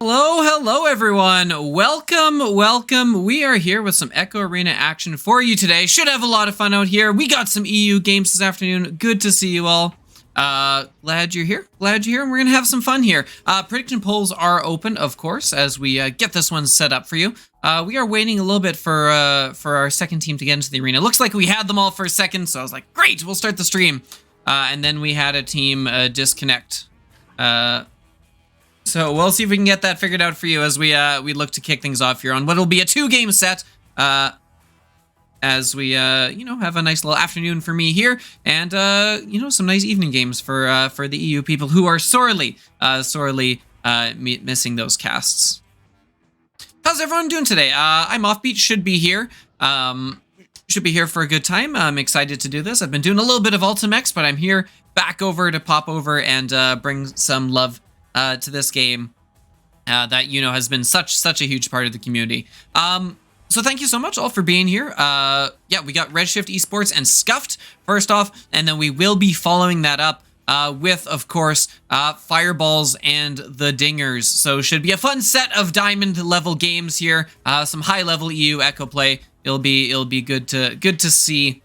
Hello everyone. Welcome. We are here with some Echo Arena action for you today. Should have a lot of fun out here. We got some EU games this afternoon. Good to see you all. Glad you're here. And we're gonna have some fun here. Prediction polls are open, of course, as we get this one set up for you. We are waiting a little bit for our second team to get into the arena. Looks like we had them all for a second, so I was like, great, we'll start the stream. And then we had a team disconnect. So we'll see if we can get that figured out for you as we look to kick things off here on what will be a 2-game set. As we have a nice little afternoon for me here, and some nice evening games for the EU people who are sorely missing those casts. How's everyone doing today? I'm Offbeat. Should be here for a good time. I'm excited to do this. I've been doing a little bit of Ultimex, but I'm here back over to pop over and bring some love to this game that has been such a huge part of the community. So thank you so much all for being here. We got Redshift, Esports, and Scuffed first off, and then we will be following that up with, of course, Fireballs and the Dingers. So should be a fun set of diamond level games here. Some high level EU Echo play. It'll be good to see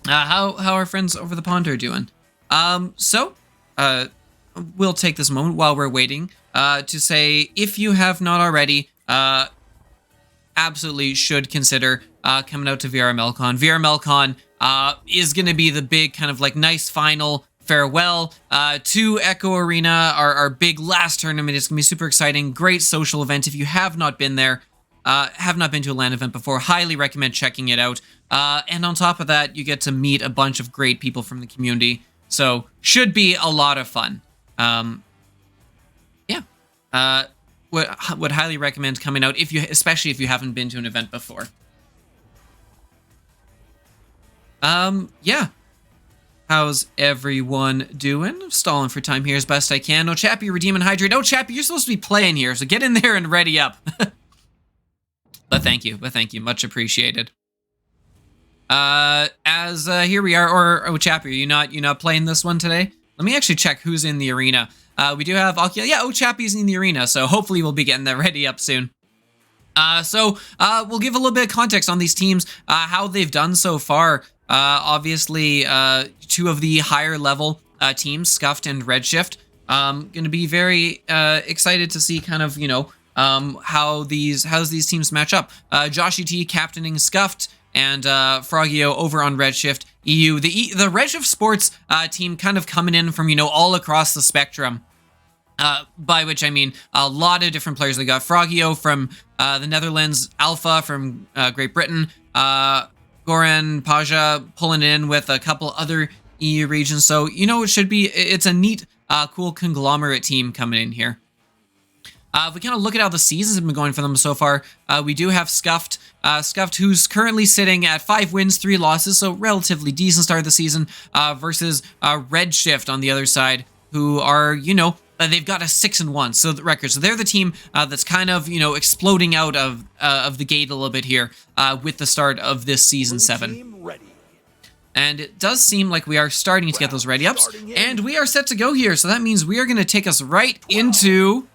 how our friends over the pond are doing. We'll take this moment while we're waiting to say, if you have not already, absolutely should consider coming out to VRMLCon. VRMLCon is going to be the big kind of like nice final farewell to Echo Arena, our big last tournament. It's going to be super exciting. Great social event. If you have not been there, have not been to a LAN event before, highly recommend checking it out. And on top of that, you get to meet a bunch of great people from the community. So should be a lot of fun. Would highly recommend coming out especially if you haven't been to an event before. How's everyone doing? Stalling for time here as best I can. No, Chappie, redeem and hydrate. Oh, Chappie, you're supposed to be playing here, so get in there and ready up. But thank you, much appreciated. Here we are. Chappie, are you not playing this one today? Let me actually check who's in the arena. We do have Chappie's in the arena, so hopefully we'll be getting that ready up soon. We'll give a little bit of context on these teams, how they've done so far. Obviously, two of the higher level teams, Scuffed and Redshift. Going to be very excited to see kind of how these teams match up. Joshy T captaining Scuffed, and Frogio over on Redshift EU. The Redshift Sports team kind of coming in from all across the spectrum. By which I mean a lot of different players. They got Frogio from the Netherlands, Alpha from Great Britain, Goran Paja pulling in with a couple other EU regions. So it's a neat, cool conglomerate team coming in here. If we kind of look at how the seasons have been going for them so far, we do have Scuffed, who's currently sitting at 5 wins, 3 losses, so relatively decent start of the season, versus Redshift on the other side, who are, they've got a 6-1 so the record. So they're the team that's kind of, exploding out of the gate a little bit here with the start of this season 7. And it does seem like we are starting to get those ready ups, and we are set to go here. So that means we are going to take us right into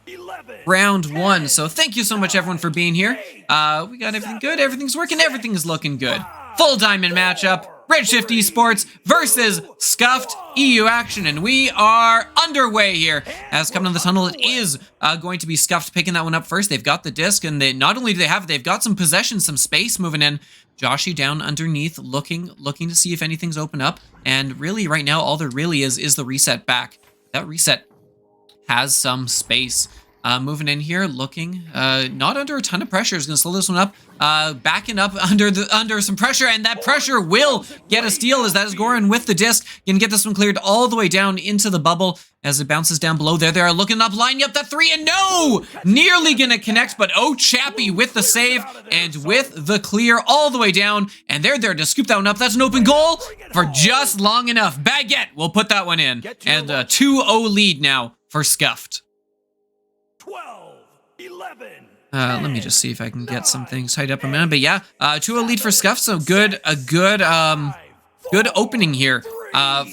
round 1. So thank you so much, everyone, for being here. We got everything good. Everything's working. Everything's looking good. Full diamond matchup. Redshift Esports versus Scuffed EU action, and we are underway here. As coming on the tunnel, it is going to be Scuffed picking that one up first. They've got the disc, and not only do they have it, they've got some possession, some space moving in. Joshy down underneath, looking to see if anything's open up, and really right now all there really is the reset back. That reset has some space. Moving in here, looking not under a ton of pressure. Is going to slow this one up. Backing up under some pressure, and that pressure will get a steal as that is Goran with the disc. Going to get this one cleared all the way down into the bubble as it bounces down below. There they are looking up, lining up that 3, and no! Nearly going to connect, but Chappie with the save and with the clear all the way down, and they're there to scoop that one up. That's an open goal for just long enough. Baguette will put that one in, and a 2-0 lead now for Scuffed. 11. Let me just see if I can get some things tied up a minute. But yeah, 2-0 lead for Scuffed. So good opening here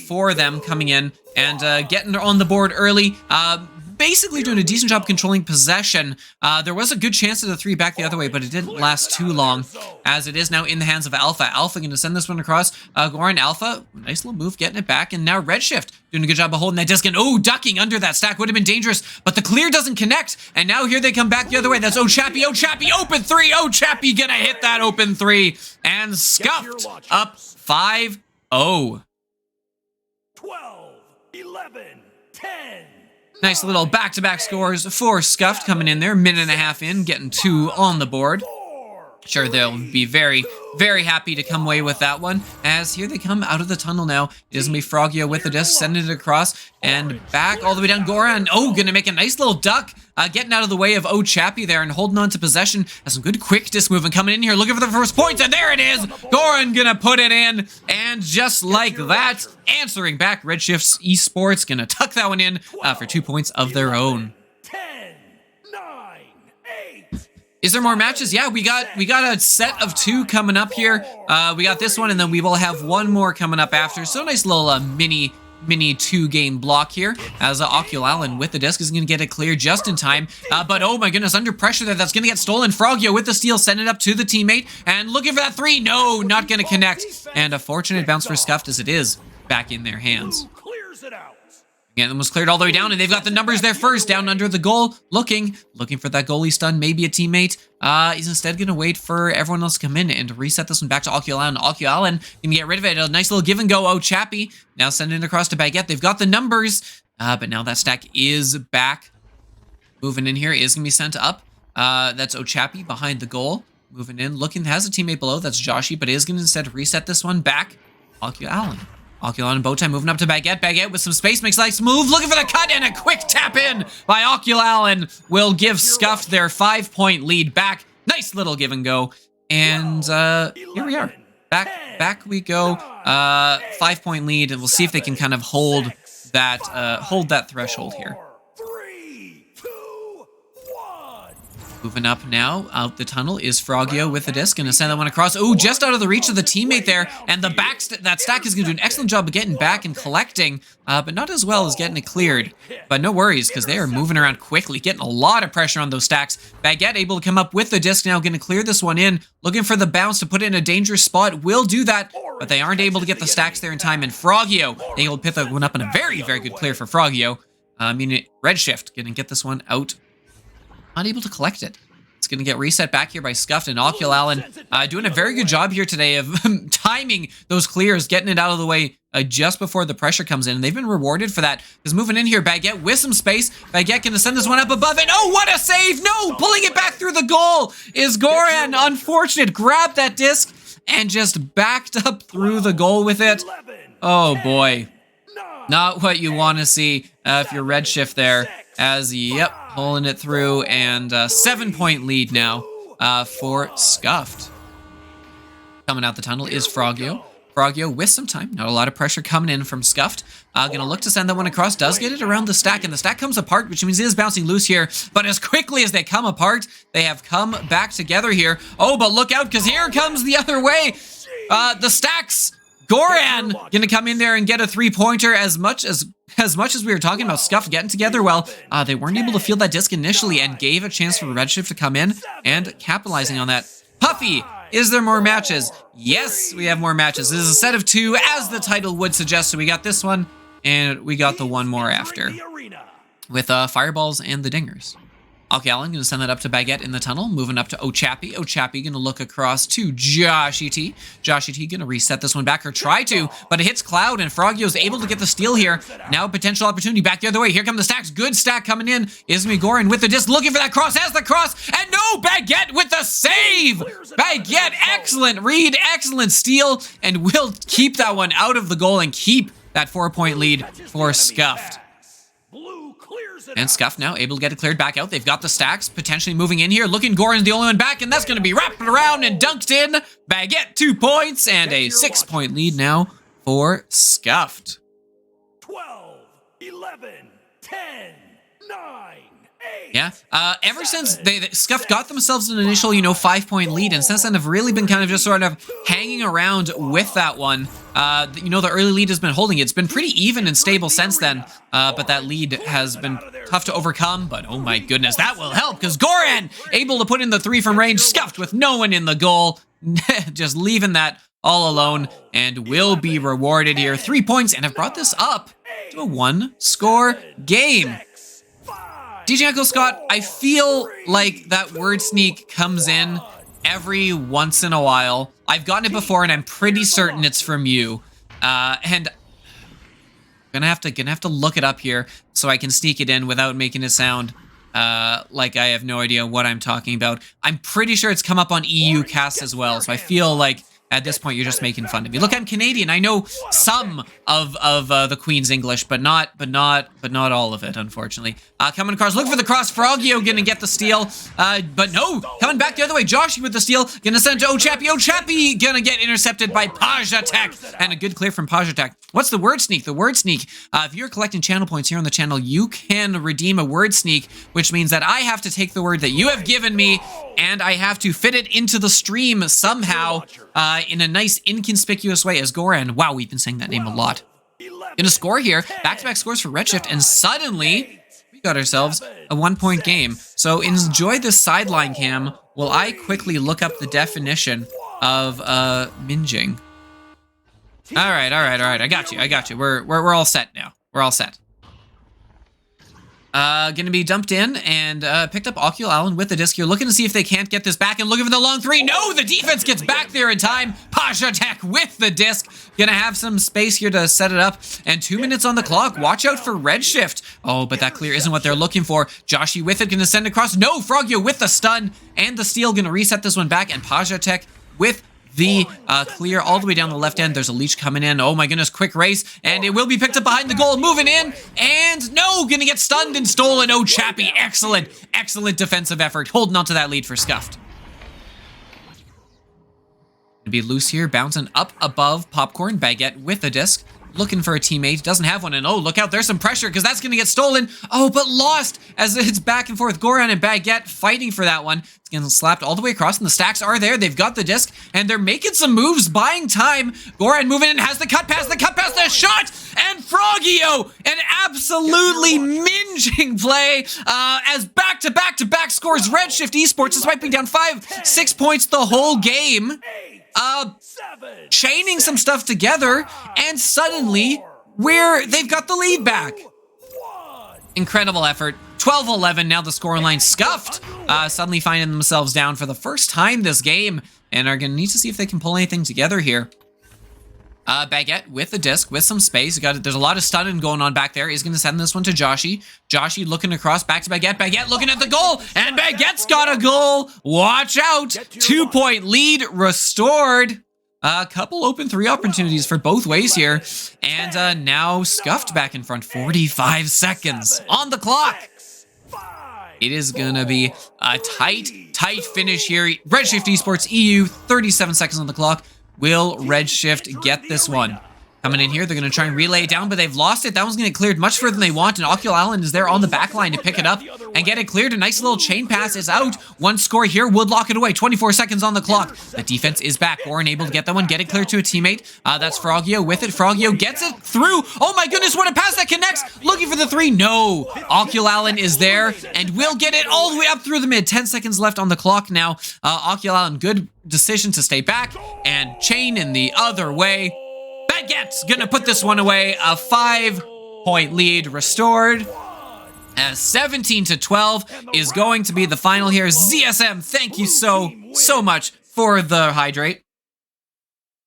for them coming in and getting on the board early. basically doing a decent job controlling possession. There was a good chance of the 3 back the other way, but it didn't last too long, as it is now in the hands of Alpha. Alpha going to send this one across. Goran, Alpha, nice little move, getting it back, and now Redshift doing a good job of holding that disc, and ducking under that stack would have been dangerous, but the clear doesn't connect, and now here they come back the other way. That's Ochappy, open 3, Ochappy gonna hit that open 3, and Scuffed up 5-0. 12, 11, 10. Nice little back-to-back scores for Scuffed coming in there, minute and a half in, getting 2 on the board. Sure, they'll be very, very happy to come away with that one, as here they come out of the tunnel now. It is going to be Frogio with the disc, sending it across, and back all the way down. Goran, going to make a nice little duck, getting out of the way of Ochappy there and holding on to possession. Has some good quick disc movement coming in here, looking for the first points, and there it is! Goran going to put it in, and just like that, answering back, Redshift's Esports going to tuck that one in for 2 points of their own. Is there more matches? Yeah, we got a set of 2 coming up here. We got this one, and then we will have one more coming up after. So nice little mini 2-game block here, as Oculalan with the disc is going to get it clear just in time. But oh my goodness, under pressure there, that's going to get stolen. Frogio with the steal, send it up to the teammate, and looking for that 3. No, not going to connect. And a fortunate bounce for Scuffed, as it is back in their hands. Again, it was cleared all the way down, and they've got the numbers there first, down under the goal, looking for that goalie stun, maybe a teammate. He's instead going to wait for everyone else to come in and reset this one back to Oculalan. Oculalan can get rid of it. A nice little give and go. Chappie now sending it across to Baguette. They've got the numbers, but now that stack is back. Moving in here is going to be sent up. That's Ochappy behind the goal. Moving in, looking, has a teammate below. That's Joshy, but is going to instead reset this one back. Oculalan and Bowtie moving up to Baguette. Baguette with some space, makes a nice move, looking for the cut, and a quick tap in by Oculalan will give Scuffed their 5-point lead back. Nice little give and go. And here we are. Back we go. 5-point lead, and we'll see if they can kind of hold that threshold here. Moving up now, out the tunnel is Frogio with the disc, and to send that one across. Just out of the reach of the teammate there, and the that stack is going to do an excellent job of getting back and collecting, but not as well as getting it cleared. But no worries, because they are moving around quickly, getting a lot of pressure on those stacks. Baguette able to come up with the disc now, going to clear this one in, looking for the bounce to put it in a dangerous spot. Will do that, but they aren't able to get the stacks there in time, and Frogio able to pick that one up in a very, very good clear for Frogio. Redshift going to get this one out. Not able to collect it. It's going to get reset back here by Scuffed, and Oculalan doing a very good job here today of timing those clears, getting it out of the way just before the pressure comes in, and they've been rewarded for that. Because moving in here, Baguette with some space. Baguette going to send this one up above it. What a save! No! Pulling it back through the goal is Goran. Unfortunate. Grabbed that disc and just backed up through the goal with it. Oh boy. Not what you want to see if you're Redshift there. As, yep, pulling it through, and 7-point lead now for Scuffed. Coming out the tunnel is Frogio. Frogio with some time, not a lot of pressure coming in from Scuffed. Gonna look to send that one across, does get it around the stack, and the stack comes apart, which means it is bouncing loose here. But as quickly as they come apart, they have come back together here. But look out, because here comes the other way. The stacks. Goran gonna come in there and get a 3-pointer. As much as we were talking about Scuffed getting together well, they weren't able to field that disc initially and gave a chance for Redshift to come in and capitalizing on that. Puffy, is there more matches? Yes, we have more matches. This is a set of 2, as the title would suggest. So we got this one, and we got the one more after, with Fireballs and the Dingers. Oculalan going to send that up to Baguette in the tunnel, moving up to Ochappy. Ochappy going to look across to Joshy T. Joshy T going to reset this one back, or try to, but it hits Cloud, and Frogio's able to get the steal here. Now potential opportunity back the other way. Here come the stacks. Good stack coming in. Ismi Goran with the disc, looking for that cross, has the cross, and no, Baguette with the save! Baguette, excellent read, excellent steal, and will keep that one out of the goal and keep that 4-point lead for Scuffed. And Scuffed now able to get it cleared back out. They've got the stacks potentially moving in here. Looking, Goran's the only one back, and that's going to be wrapped around and dunked in. Baguette 2 points, and a 6-point lead now for Scuffed. 12, 11, 10, 9, Yeah. Ever since Scuffed got themselves an initial, 5-point lead, and since then have really been kind of just sort of hanging around with that one. The early lead has been holding. It's been pretty even and stable since then, but that lead has been tough to overcome. But oh my goodness, that will help, because Goran able to put in the 3 from range. Scuffed with no one in the goal, just leaving that all alone, and will be rewarded here. 3 points, and have brought this up to a 1-score game. DJ Uncle Scott, I feel like that word sneak comes in every once in a while. I've gotten it before, and I'm pretty certain it's from you. And I'm gonna have to look it up here so I can sneak it in without making it sound like I have no idea what I'm talking about. I'm pretty sure it's come up on EU Cast as well, so I feel like at this point you're just making fun of me. Look, I'm Canadian. I know some of the Queen's English, but not all of it, unfortunately. Coming across, looking for the cross. Frogio gonna get the steal, but no, coming back the other way. Joshy with the steal, gonna send to Ochappy. Ochappy gonna get intercepted by Pajatek, and a good clear from Pajatek. What's the word sneak? The word sneak, if you're collecting channel points here on the channel, you can redeem a word sneak, which means that I have to take the word that you have given me, and I have to fit it into the stream somehow, in a nice, inconspicuous way as Goran. Wow, we've been saying that name a lot. Gonna score here. Back-to-back scores for Redshift, and suddenly we got ourselves a 1-point game. So enjoy this sideline cam while I quickly look up the definition of minging. All right. I got you. We're all set now. We're all set. Gonna be dumped in and picked up Ocul Allen with the disc here, looking to see if they can't get this back and looking for the long 3. No, the defense gets back there in time. Pajatek with the disc. Gonna have some space here to set it up, and 2 minutes on the clock. Watch out for Redshift. Oh, but that clear isn't what they're looking for. Joshy with it, gonna send across. No, Frogio with the stun and the steal, gonna reset this one back, and Pajatek with the clear all the way down the left end. There's a leech coming in. Oh my goodness, quick race, and it will be picked up behind the goal, moving in, and no, gonna get stunned and stolen. Oh, Chappie, excellent defensive effort, holding on to that lead for Scuffed. Gonna be loose here, bouncing up above Popcorn. Baguette with the disc, looking for a teammate, doesn't have one, and oh, look out, there's some pressure, because that's gonna get stolen. Oh, but lost as it's back and forth. Goran and Baguette fighting for that one. It's getting slapped all the way across, and the stacks are there. They've got the disc, and they're making some moves, buying time. Goran moving in, has the cut pass, the shot, and Frogio, an absolutely minging play, as back-to-back scores. Redshift Esports is wiping down 5-6 points the whole game. Chaining some stuff together, and suddenly they've got the lead back. Incredible effort. 12-11, now the scoreline. Scuffed suddenly finding themselves down for the first time this game, and are gonna need to see if they can pull anything together here. Baguette with the disc, with some space. There's a lot of stunning going on back there. He's going to send this one to Joshy. Joshy looking across, back to Baguette. Baguette looking at the goal, and Baguette's got a goal. Watch out. 2-point lead restored. A couple open 3 opportunities for both ways here. And now Scuffed back in front. 45 seconds on the clock. It is going to be a tight finish here. Redshift Esports EU, 37 seconds on the clock. Will Redshift get this one? Coming in here, they're going to try and relay it down, but they've lost it. That one's going to get cleared much further than they want, and Ocul Allen is there on the back line to pick it up and get it cleared. A nice little chain pass is out. 1 score here would lock it away. 24 seconds on the clock. The defense is back. Goran able to get that one, get it cleared to a teammate. That's Frogio with it. Frogio gets it through. Oh my goodness, what a pass that connects. Looking for the 3. No. Ocul Allen is there and will get it all the way up through the mid. 10 seconds left on the clock now. Ocul Allen, good decision to stay back and chain in the other way. Baguette's gonna put this one away. A 5-point lead restored. 17-12 is going to be the final here. ZSM, thank you so much for the hydrate.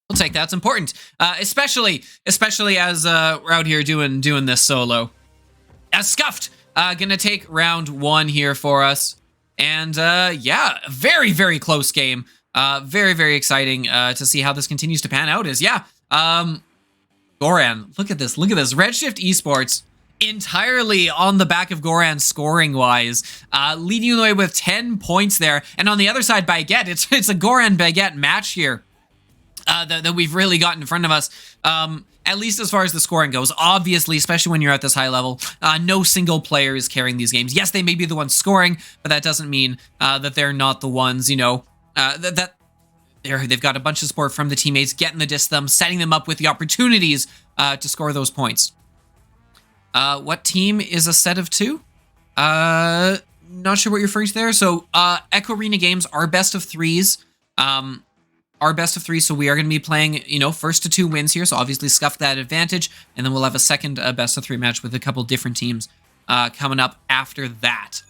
We'll take that. It's important, especially as we're out here doing this solo. Scuffed gonna take round 1 here for us, and yeah, very close game. Very exciting to see how this continues to pan out. Goran, look at this. Redshift Esports entirely on the back of Goran scoring-wise, leading the way with 10 points there. And on the other side, Baguette, it's a Goran-Baguette match here that we've really got in front of us. at least as far as the scoring goes. Obviously, especially when you're at this high level, no single player is carrying these games. Yes, they may be the ones scoring, but that doesn't mean that they're not the ones, you know, they've got a bunch of support from the teammates, getting the disc them, setting them up with the opportunities to score those points. What team is a set of 2? Not sure what you're referring to there. So, Echo Arena games are best of 3s. So we are going to be playing, you know, first to 2 wins here. So obviously Scuffed that advantage, and then we'll have a second best of 3 match with a couple different teams coming up after that.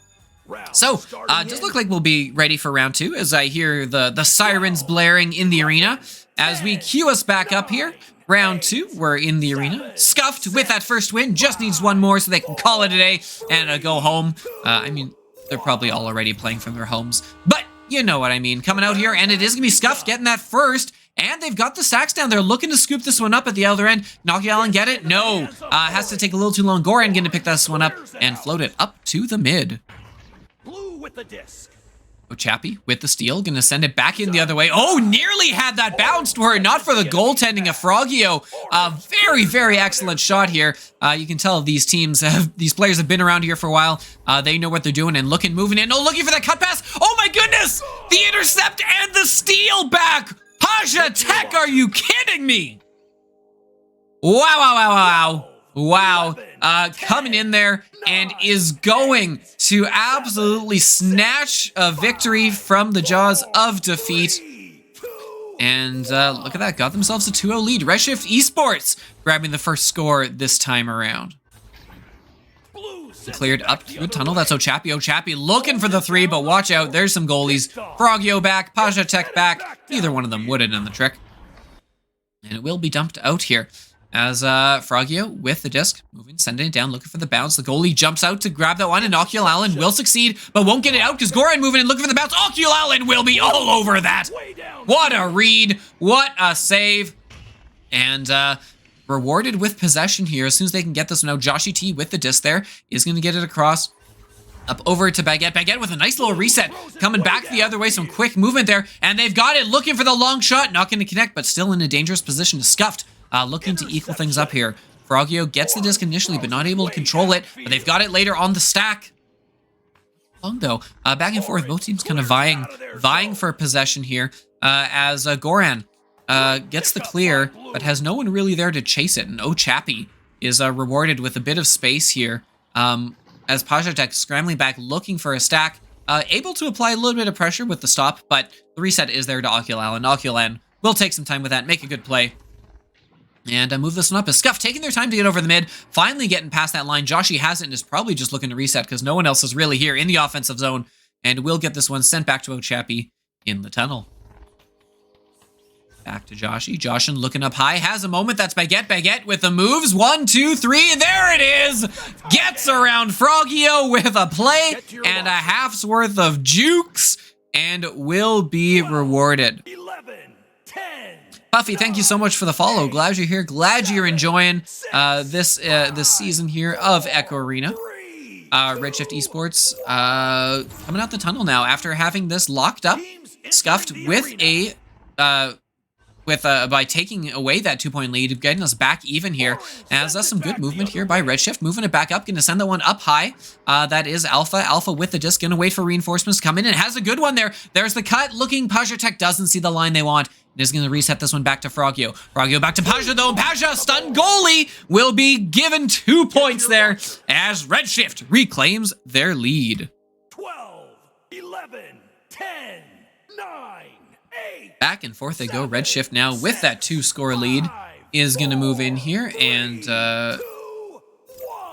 So, does look like we'll be ready for round 2 as I hear the sirens blaring in the arena. As we queue us back up here, round 2, we're in the arena. Scuffed with that first win, just needs one more so they can call it a day and go home. I mean, they're probably all already playing from their homes, but you know what I mean. Coming out here, and it is going to be Scuffed getting that first, and they've got the stacks down there, looking to scoop this one up at the other end. Knocky Allen get it? No. Has to take a little too long. Goran going to pick this one up and float it up to the mid. Blue with the disc. Chappie with the steal, gonna send it back in the other way. Oh, nearly had that bounced were it not for the goaltending of Frogio. Very, very excellent shot here. You can tell these players have been around here for a while. They know what they're doing and moving in. Oh, looking for that cut pass. Oh my goodness! The intercept and the steal back. Paja Tech, are you kidding me? Wow. Coming in there and is going to absolutely snatch a victory from the jaws of defeat. And look at that, got themselves a 2-0 lead. Redshift Esports grabbing the first score this time around. Cleared up to a tunnel, that's Ochapi looking for the 3, but watch out, there's some goalies. Frogio back, Paja Tech back. Neither one of them would have done the trick. And it will be dumped out here. As Frogio with the disc, moving, sending it down, looking for the bounce. The goalie jumps out to grab that one, and Knocky Allen will succeed, but won't get it out because Goran moving in, looking for the bounce. Knocky Allen will be all over that. What a read. What a save. And rewarded with possession here as soon as they can get this one out. Joshy T with the disc there is going to get it across. Up over to Baguette. Baguette with a nice little reset. Coming back the other way. Some quick movement there. And they've got it. Looking for the long shot. Not going to connect, but still in a dangerous position to Scuffed. Looking to equal things up here. Frogio gets the disc initially, but not able to control it. But they've got it later on the stack. Long though. Back and forth. Both teams kind of vying for possession here. As Goran gets the clear, but has no one really there to chase it. And Ochapi is rewarded with a bit of space here. As Pajatek scrambling back, looking for a stack. Able to apply a little bit of pressure with the stop, but the reset is there to Oculan. Oculan will take some time with that, make a good play. And move this one up. As Scuff taking their time to get over the mid, finally getting past that line. Joshy has it and is probably just looking to reset because no one else is really here in the offensive zone. And will get this one sent back to Ochapi in the tunnel. Back to Joshy. Joshin looking up high. Has a moment. That's Baguette. Baguette with the moves. 1, 2, 3. There it is. Gets around Frogio with a play and a half's worth of jukes. And will be rewarded. 11, 10. Puffy, thank you so much for the follow. Glad you're here. Glad you're enjoying this season here of Echo Arena. Redshift Esports coming out the tunnel now after having this locked up. Scuffed with a by taking away that 2-point lead, getting us back even here. As that's some good movement here by Redshift, moving it back up, going to send that one up high. That is Alpha. Alpha with the disc, going to wait for reinforcements to come in. It has a good one there. There's the cut. Looking, Pajatek doesn't see the line they want. It is going to reset this one back to Frogio. Frogio back to Paja though. Paja, stunned goalie, will be given 2 points there as Redshift reclaims their lead. 12, 11, 10, 9, 8. Back and forth they go. Redshift now with that 2-score lead is going to move in here and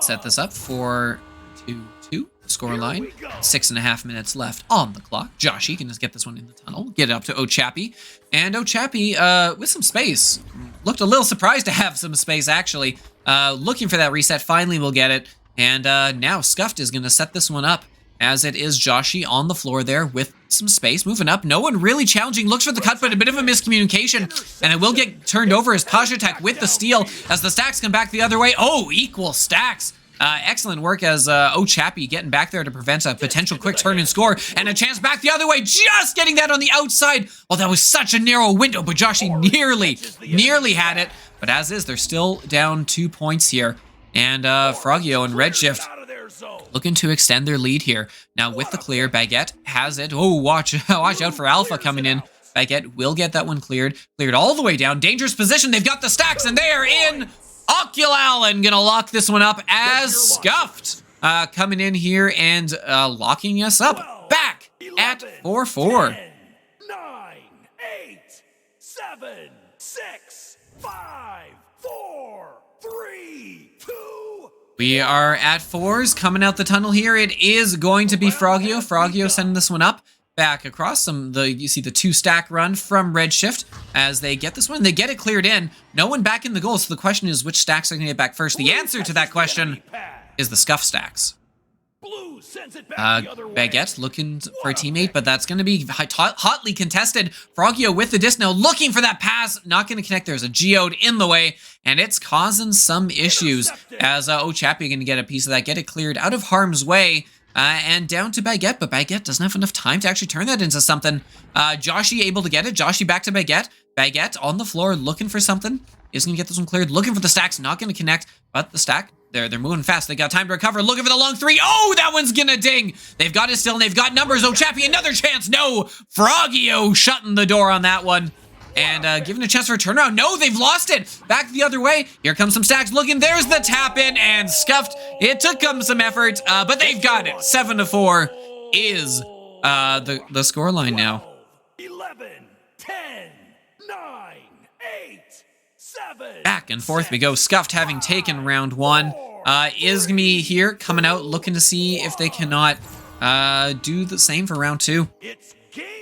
set this up for 2-2 score line. 6.5 minutes left on the clock. Joshy can just get this one in the tunnel. Get it up to Ochapi. And Ochapi with some space. Looked a little surprised to have some space actually. Looking for that reset. Finally will get it. And now Scuffed is going to set this one up. As it is Joshy on the floor there with some space. Moving up. No one really challenging. Looks for the cut, but a bit of a miscommunication. And it will get turned over as Pajatek with the steal. As the stacks come back the other way. Oh, equal stacks. Excellent work as Ochapi getting back there to prevent a potential quick turn and score. And a chance back the other way. Just getting that on the outside. Oh, that was such a narrow window. But Joshy nearly had it. But as is, they're still down 2 points here. And Frogio and Redshift looking to extend their lead here. Now with the clear, Baguette has it. Oh, watch out for Alpha coming in. Baguette will get that one cleared. Cleared all the way down. Dangerous position. They've got the stacks, and they are in. Oculallen gonna lock this one up as Scuffed coming in here and locking us up. Back at 4-4. 9, 8, 7, 6, 5, 4, 3, 2. We are at 4s coming out the tunnel here. It is going to be Frogio. Frogio sending this one up. Back across you see the 2-stack run from Redshift as they get this one. They get it cleared in. No one back in the goal. So the question is, which stacks are going to get back first? The answer to that question is the Scuff stacks. Baguette looking for a teammate, but that's going to be hotly contested. Frogio with the disc now, looking for that pass. Not going to connect. There's a geode in the way, and it's causing some issues as Ochappy going to get a piece of that, get it cleared out of harm's way. And down to Baguette, but Baguette doesn't have enough time to actually turn that into something. Joshy able to get it. Joshy back to Baguette. Baguette on the floor looking for something. Is going to get this one cleared. Looking for the stacks. Not going to connect, but the stack, they're moving fast. They got time to recover. Looking for the long 3. Oh, that one's going to ding. They've got it still, and they've got numbers. Ochappy, another chance. No. Frogio shutting the door on that one. And giving a chance for a turnaround. No, they've lost it. Back the other way. Here comes some stacks. Looking, there's the tap in and Scuffed. It took them some effort, but they've got it. 7-4 is the scoreline now. 11, 10, 9, 8, 7. Back and forth we go. Scuffed having taken round 1 is gonna be here coming out looking to see if they cannot do the same for round 2.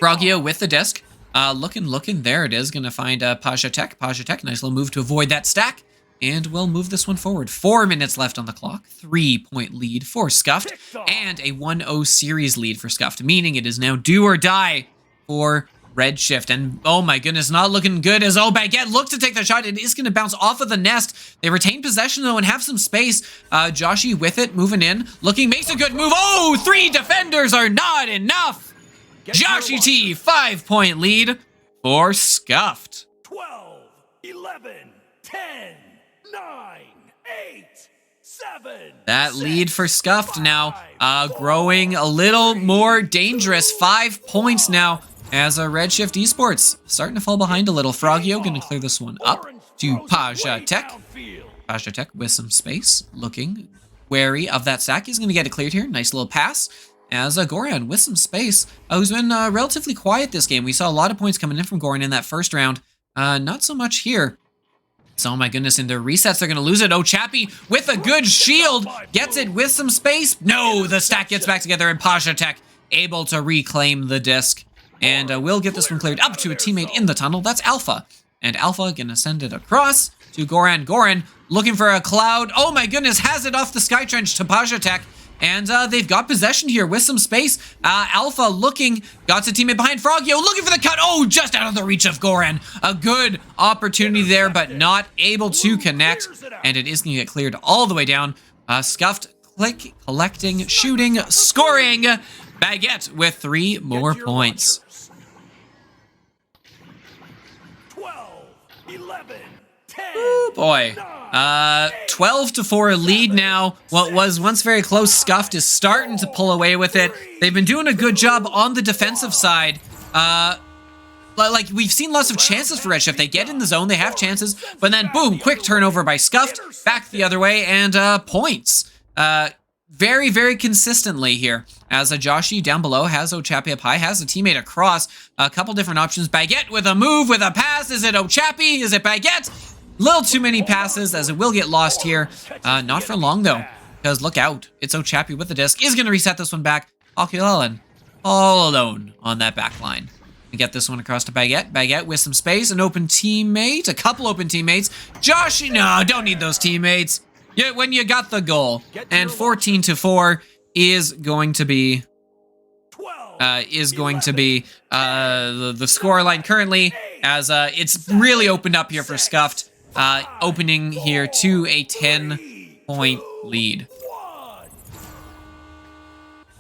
Frogio with the disc. Looking, there it is. Gonna find Pasha Tech. Nice little move to avoid that stack. And we'll move this one forward. 4 minutes left on the clock. 3-point lead for Scuffed. And a 1-0 series lead for Scuffed. Meaning it is now do or die for Redshift. And oh my goodness, not looking good as Baguette looks to take the shot. It is gonna bounce off of the nest. They retain possession though and have some space. Joshy with it, moving in. Looking, makes a good move. Oh, 3 defenders are not enough. Joshy T, 5-point lead for Scuffed. 12, 11, 10, 9, 8, 7. That lead for Scuffed now growing a little more dangerous. 5 points now as a Redshift Esports starting to fall behind a little. Frogio going to clear this one up to Pasha Tech. Pasha Tech with some space, looking wary of that sack. He's going to get it cleared here. Nice little pass. As Gorian with some space, who's been relatively quiet this game. We saw a lot of points coming in from Gorian in that first round. Not so much here. So, oh my goodness, in their resets, they're going to lose it. Ochappy with a good shield. Gets it with some space. No, the stack gets back together, and Pasha Tech able to reclaim the disc. And we'll get this one cleared up to a teammate in the tunnel. That's Alpha. And Alpha going to send it across to Goran. Goran looking for a cloud. Oh my goodness, has it off the Sky Trench to Pasha Tech. And they've got possession here with some space. Alpha looking, got a teammate behind Frogio, looking for the cut. Oh, just out of the reach of Goran. A good opportunity there, but not able to connect. And it is going to get cleared all the way down. Scuffed, collecting, shooting, scoring. Baguette with 3 more points. 12, 11, 10. Oh boy. 12-4 lead now. What was once very close, Scuffed is starting to pull away with it. They've been doing a good job on the defensive side. Like, we've seen lots of chances for Redshift. They get in the zone, they have chances, but then boom, quick turnover by Scuffed, back the other way, and points. Very, very consistently here. As Joshy down below has Ochappy up high, has a teammate across. A couple different options. Baguette with a move, with a pass. Is it Ochappy? Is it Baguette? Little too many passes as it will get lost here. Not for long though, because look out. It's Ochappy with the disc. Is going to reset this one back. Oculallen all alone on that back line. And get this one across to Baguette. Baguette with some space. An open teammate. A couple open teammates. Joshy, no, don't need those teammates. Yeah, when you got the goal. And 14-4 is going to be the score line currently, as it's really opened up here for Scuffed. Opening here to a 10-point lead.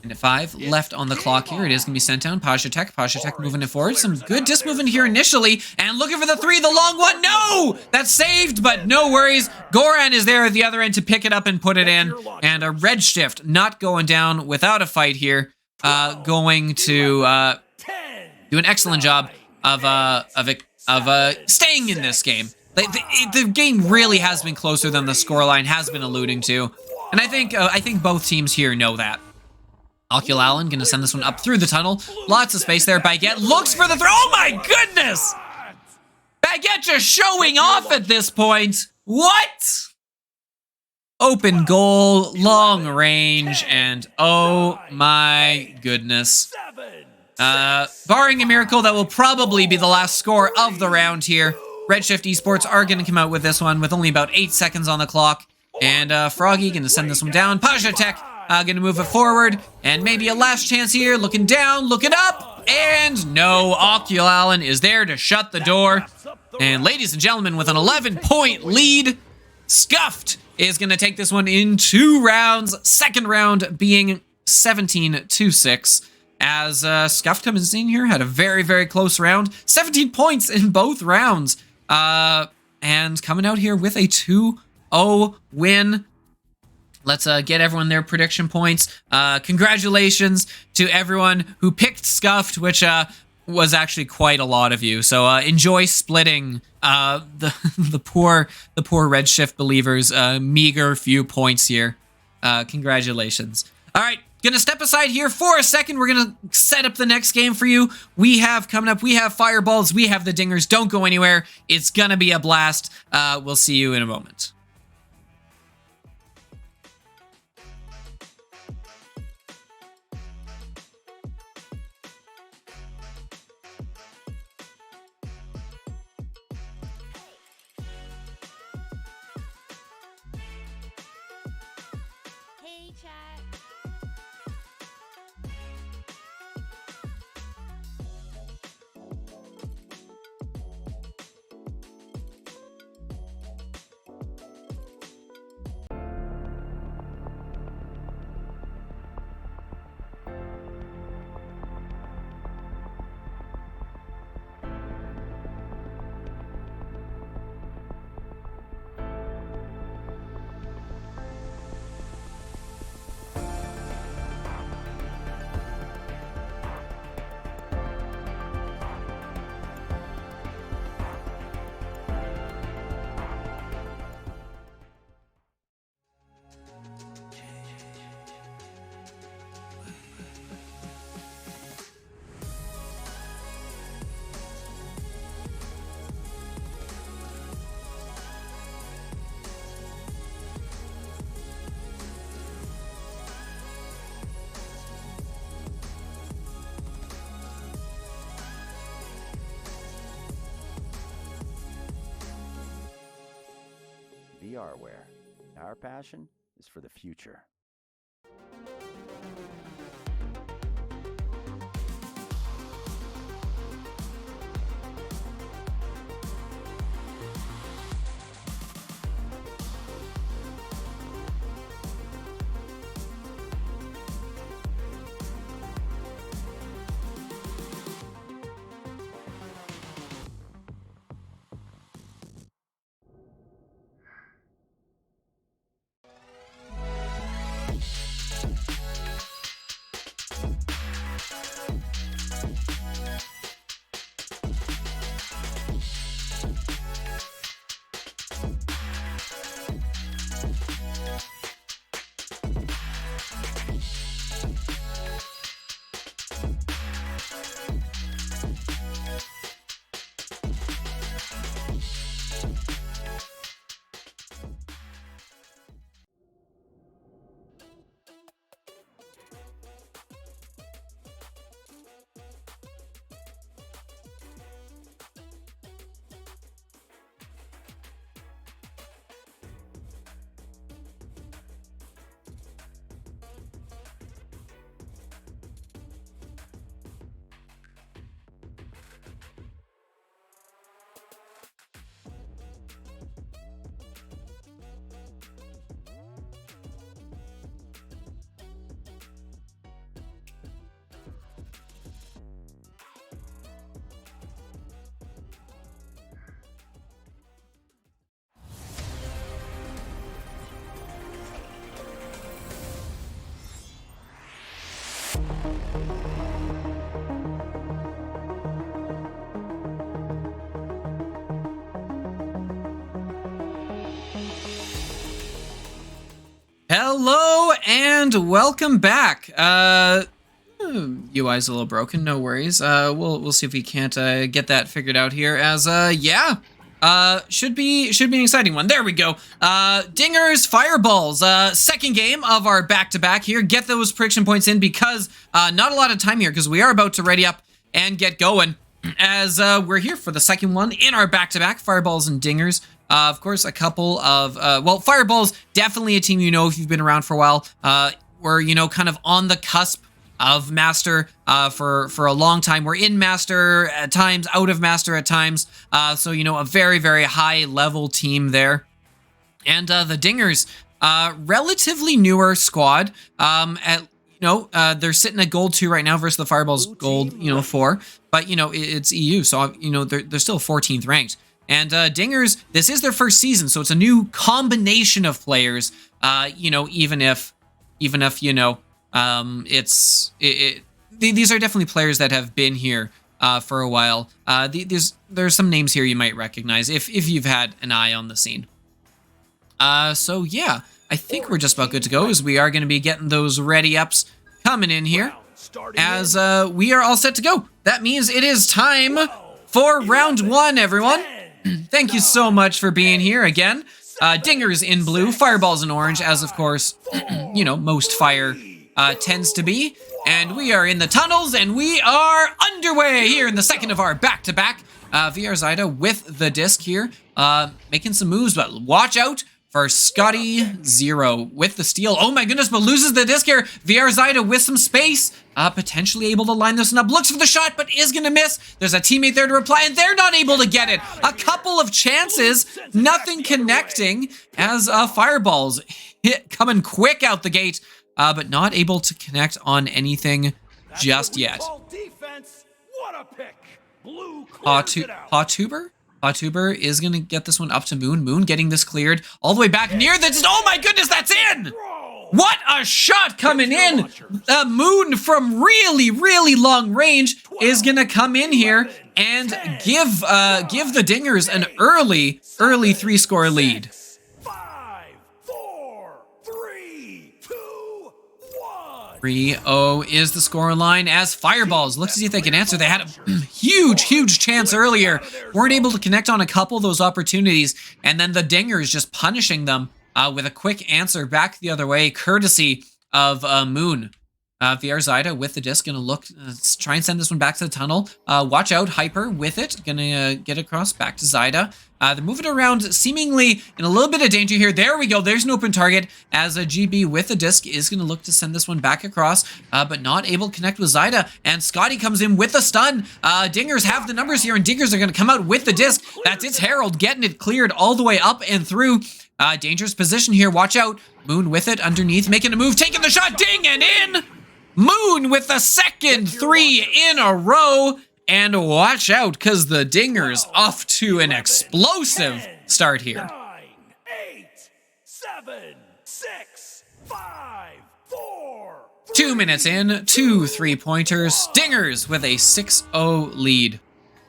Minute 5 left on the clock here. It is going to be sent down. Pasha Tech moving it forward. Some good disc movement here initially. And looking for the 3, the long one. No! That's saved, but no worries. Goran is there at the other end to pick it up and put it in. And a Redshift not going down without a fight here. Going to do an excellent job of staying in this game. The game really has been closer than the scoreline has been alluding to. And I think both teams here know that. Allen gonna send this one up through the tunnel. Lots of space there. Baguette looks for the throw. Oh my goodness! Baguette just showing off at this point. What? Open goal, long range, and oh my goodness. Barring a miracle, that will probably be the last score of the round here. Redshift Esports are gonna come out with this one with only about 8 seconds on the clock. And Froggy gonna send this one down. Pasha Tech gonna move it forward, and maybe a last chance here. Looking down, looking up, and no, Allen is there to shut the door. And ladies and gentlemen, with an 11-point lead, Scuffed is gonna take this one in 2 rounds. Second round being 17-6. As Scuffed comes in here, had a very, very close round. 17 points in both rounds. And coming out here with a 2-0 win. Let's get everyone their prediction points. Congratulations to everyone who picked Scuffed, which was actually quite a lot of you. So enjoy splitting the poor Redshift believers meager few points here. Congratulations. All right, gonna step aside here for a second. We're gonna set up the next game for you. We have coming up. We have Fireballs. We have the Dingers. Don't go anywhere. It's gonna be a blast. We'll see you in a moment. Hey, chat. VRware. Our passion is for the future. Hello and welcome back. UI's a little broken, no worries. We'll see if we can't get that figured out here. As yeah, should be an exciting one. There we go. Dingers, Fireballs. Second game of our back-to-back here. Get those prediction points in because not a lot of time here because we are about to ready up and get going. As we're here for the second one in our back-to-back, Fireballs and Dingers. Of course, a couple of, well, Fireballs, definitely a team you know if you've been around for a while. We're, you know, kind of on the cusp of Master for a long time. We're in Master at times, out of Master at times. So, you know, a very, very high-level team there. And the Dingers, relatively newer squad. They're sitting at Gold 2 right now versus the Fireballs Gold, 4. But, you know, it's EU, so, you know, they're still 14th ranked. And Dingers, this is their first season, so it's a new combination of players. Even if these are definitely players that have been here for a while. There's some names here you might recognize if you've had an eye on the scene. So yeah, I think we're just about good to go as we are going to be getting those ready ups coming in here. As we are all set to go. That means it is time for round one, everyone. Thank you so much for being here again. Dingers in blue, Fireballs in orange, as of course, you know, most fire tends to be. And we are in the tunnels, and we are underway here in the second of our back-to-back. VR Zyda with the disc here, making some moves, but watch out for Scotty Zero with the steal. Oh my goodness, but loses the disc here. VR Zyda with some space, potentially able to line this one up. Looks for the shot, but is gonna miss. There's a teammate there to reply, and they're not able to get it. A couple of chances, nothing connecting as Fireballs coming quick out the gate, but not able to connect on anything just yet. Hawtuber is going to get this one up to Moon. Moon getting this cleared all the way back near the... Oh my goodness, that's in! What a shot coming in! Moon from really, really long range is going to come in here and give the Dingers an early 3-score lead. 5, 4, 3, 2, 1. 3-0 is the score line as Fireballs look to see if they can answer. They had a huge chance earlier. Weren't able to connect on a couple of those opportunities. And then the Dingers just punishing them with a quick answer back the other way, courtesy of Moon. VR Zyda with the disc, gonna look, try and send this one back to the tunnel. Watch out, Hyper with it, gonna get across back to Zyda. They're moving around seemingly in a little bit of danger here. There we go, there's an open target as a GB with the disc is gonna look to send this one back across, but not able to connect with Zyda. And Scotty comes in with a stun. Dingers have the numbers here, and Dingers are gonna come out with the disc. That's it's Harold getting it cleared all the way up and through. Dangerous position here, watch out. Moon with it underneath, making a move, taking the shot, ding, and in! Moon with the second 3 in a row. And watch out, because the Dingers off to an explosive start here. 9, 8, 7, 6, 5, 4. 2 minutes in, 2 3-pointers. Dingers with a 6-0 lead.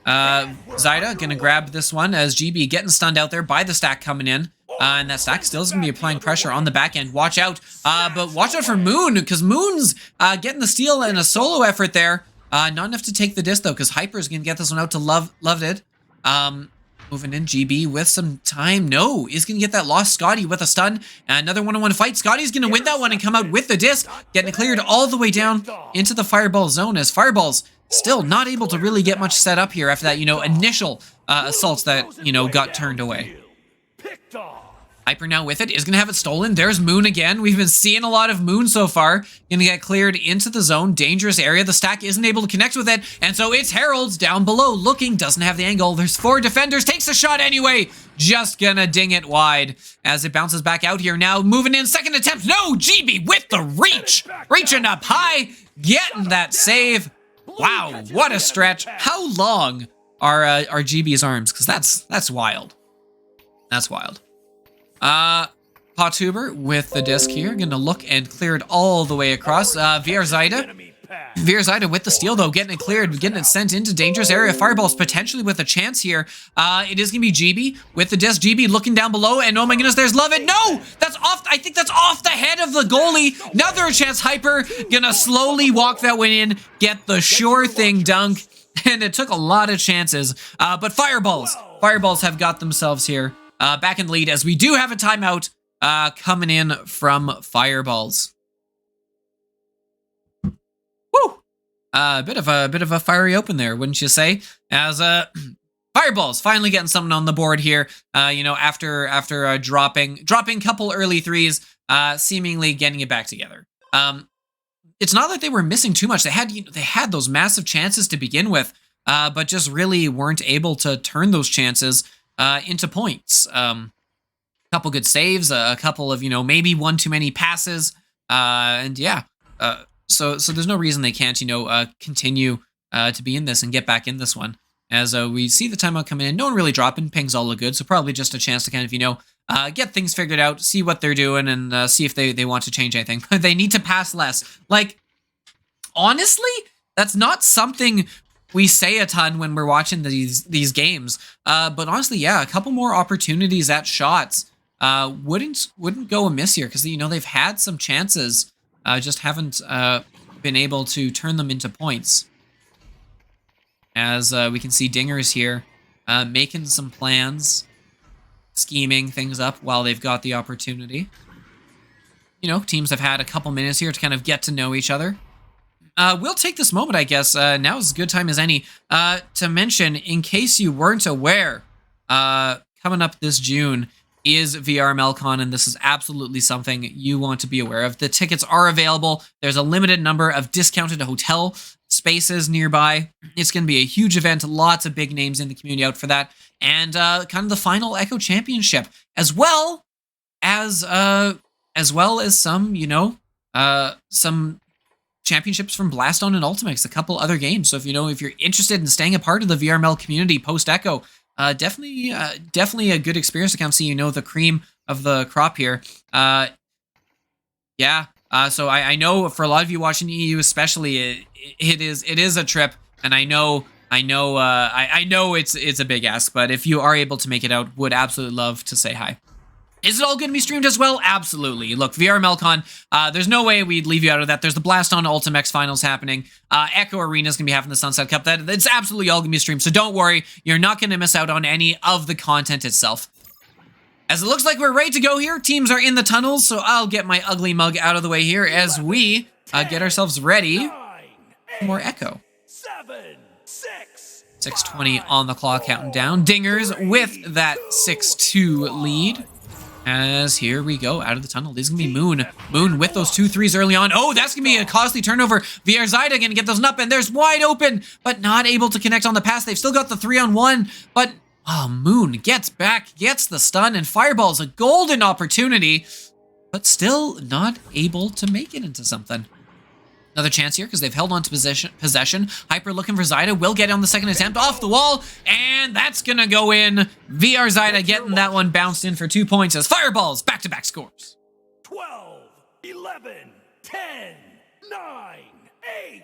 Zyda gonna grab this one as GB getting stunned out there by the stack coming in. And that stack still is going to be applying pressure on the back end. Watch out. But watch out for Moon, because Moon's getting the steal in a solo effort there. Not enough to take the disc, though, because Hyper's going to get this one out to Loved It. Moving in, GB with some time. No, is going to get that lost Scotty with a stun. Another one-on-one fight. Scotty's going to win that one and come out with the disc. Getting it cleared all the way down into the Fireball zone as Fireball's still not able to really get much set up here after that, initial assaults that, got turned away. Hyper now with it, is going to have it stolen. There's Moon again. We've been seeing a lot of Moon so far. Going to get cleared into the zone. Dangerous area. The stack isn't able to connect with it. And so it's Harold's down below looking. Doesn't have the angle. There's 4 defenders. Takes the shot anyway. Just going to ding it wide as it bounces back out here. Now moving in. Second attempt. No! GB with the reach. Reaching up high. Getting that save. Wow. What a stretch. How long are GB's arms? Because that's wild. That's wild. Hawtuber with the disc here, gonna look and clear it all the way across. VR Zyda VRML with the steal, though, getting it cleared, getting it sent into dangerous area. Fireballs potentially with a chance here. It is going to be GB with the disc. GB looking down below, and oh my goodness, there's Love It. No! That's off. I think that's off the head of the goalie. Another chance. Hyper gonna slowly walk that one in, get the sure thing dunk, and it took a lot of chances. But Fireballs have got themselves here back in the lead, as we do have a timeout coming in from Fireballs. Woo! A bit of a fiery open there, wouldn't you say? As Fireballs finally getting something on the board here. You know, after dropping a couple early threes, seemingly getting it back together. It's not that they were missing too much. They had those massive chances to begin with, but just really weren't able to turn those chances into points. Couple good saves, a couple of, you know, maybe one too many passes, and yeah. So there's no reason they can't, you know, continue to be in this and get back in this one. As we see the timeout coming in, no one really dropping, pings all look good, so probably just a chance to kind of, you know, get things figured out, see what they're doing, and see if they want to change anything. They need to pass less. Like, honestly, that's not something we say a ton when we're watching these games. But honestly, yeah, a couple more opportunities at shots wouldn't go amiss here, because, you know, they've had some chances, just haven't been able to turn them into points. As we can see Dingers here making some plans, scheming things up while they've got the opportunity. You know, teams have had a couple minutes here to kind of get to know each other. We'll take this moment, I guess. Now is as good time as any to mention, in case you weren't aware, coming up this June is VRML Con, and this is absolutely something you want to be aware of. The tickets are available. There's a limited number of discounted hotel spaces nearby. It's going to be a huge event. Lots of big names in the community out for that. And kind of the final Echo Championship, as well as some, you know, some championships from Blastone and Ultimax, a couple other games. So if you're interested in staying a part of the VRML community post Echo, definitely a good experience to come see, you know, the cream of the crop here. Yeah. So I know for a lot of you watching EU especially, it is a trip, and I know it's a big ask, but if you are able to make it out, would absolutely love to say hi. Is it all going to be streamed as well? Absolutely. Look, VRMLCon, there's no way we'd leave you out of that. There's the Blastone Ultimax finals happening. Echo Arena's going to be having the Sunset Cup. That's absolutely all going to be streamed, so don't worry. You're not going to miss out on any of the content itself. As it looks like we're ready to go here, teams are in the tunnels, so I'll get my ugly mug out of the way here as we get ourselves ready for more Echo. 6:20 on the clock, counting down. Dingers with that 6-2 lead. As here we go out of the tunnel. This is going to be Moon. Moon with those 2 threes early on. Oh, that's going to be a costly turnover. VRZida going to get those up, and there's wide open, but not able to connect on the pass. They've still got the 3-on-1, but Moon gets back, gets the stun, and Fireball's a golden opportunity, but still not able to make it into something. Another chance here because they've held on to possession. Hyper looking for Zyda, will get on the second attempt off the wall, and that's gonna go in. VRZida getting that one bounced in for 2 points as Fireballs back-to-back scores. 12, 11, 10, 9, 8,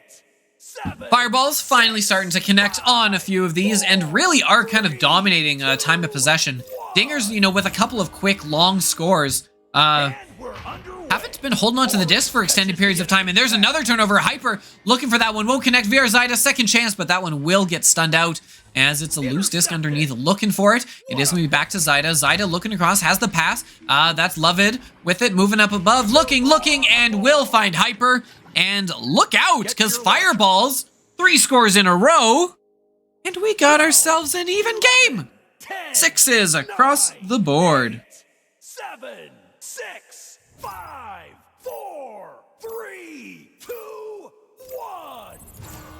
7. Fireballs finally starting to connect on a few of these and really are kind of dominating time of possession. Dingers, you know, with a couple of quick, long scores, haven't been holding on to the disc for extended periods of time, and there's another turnover. Hyper looking for that one, won't connect. VRZida, second chance, but that one will get stunned out as it's a loose disc underneath, looking for it. It is going to be back to Zyda. Zyda looking across, has the pass. That's Lovid with it, moving up above, looking, and will find Hyper. And look out, because Fireballs, 3 scores in a row, and we got ourselves an even game. 6s across the board. 7, 6, 5, 4, 3, 2, 1.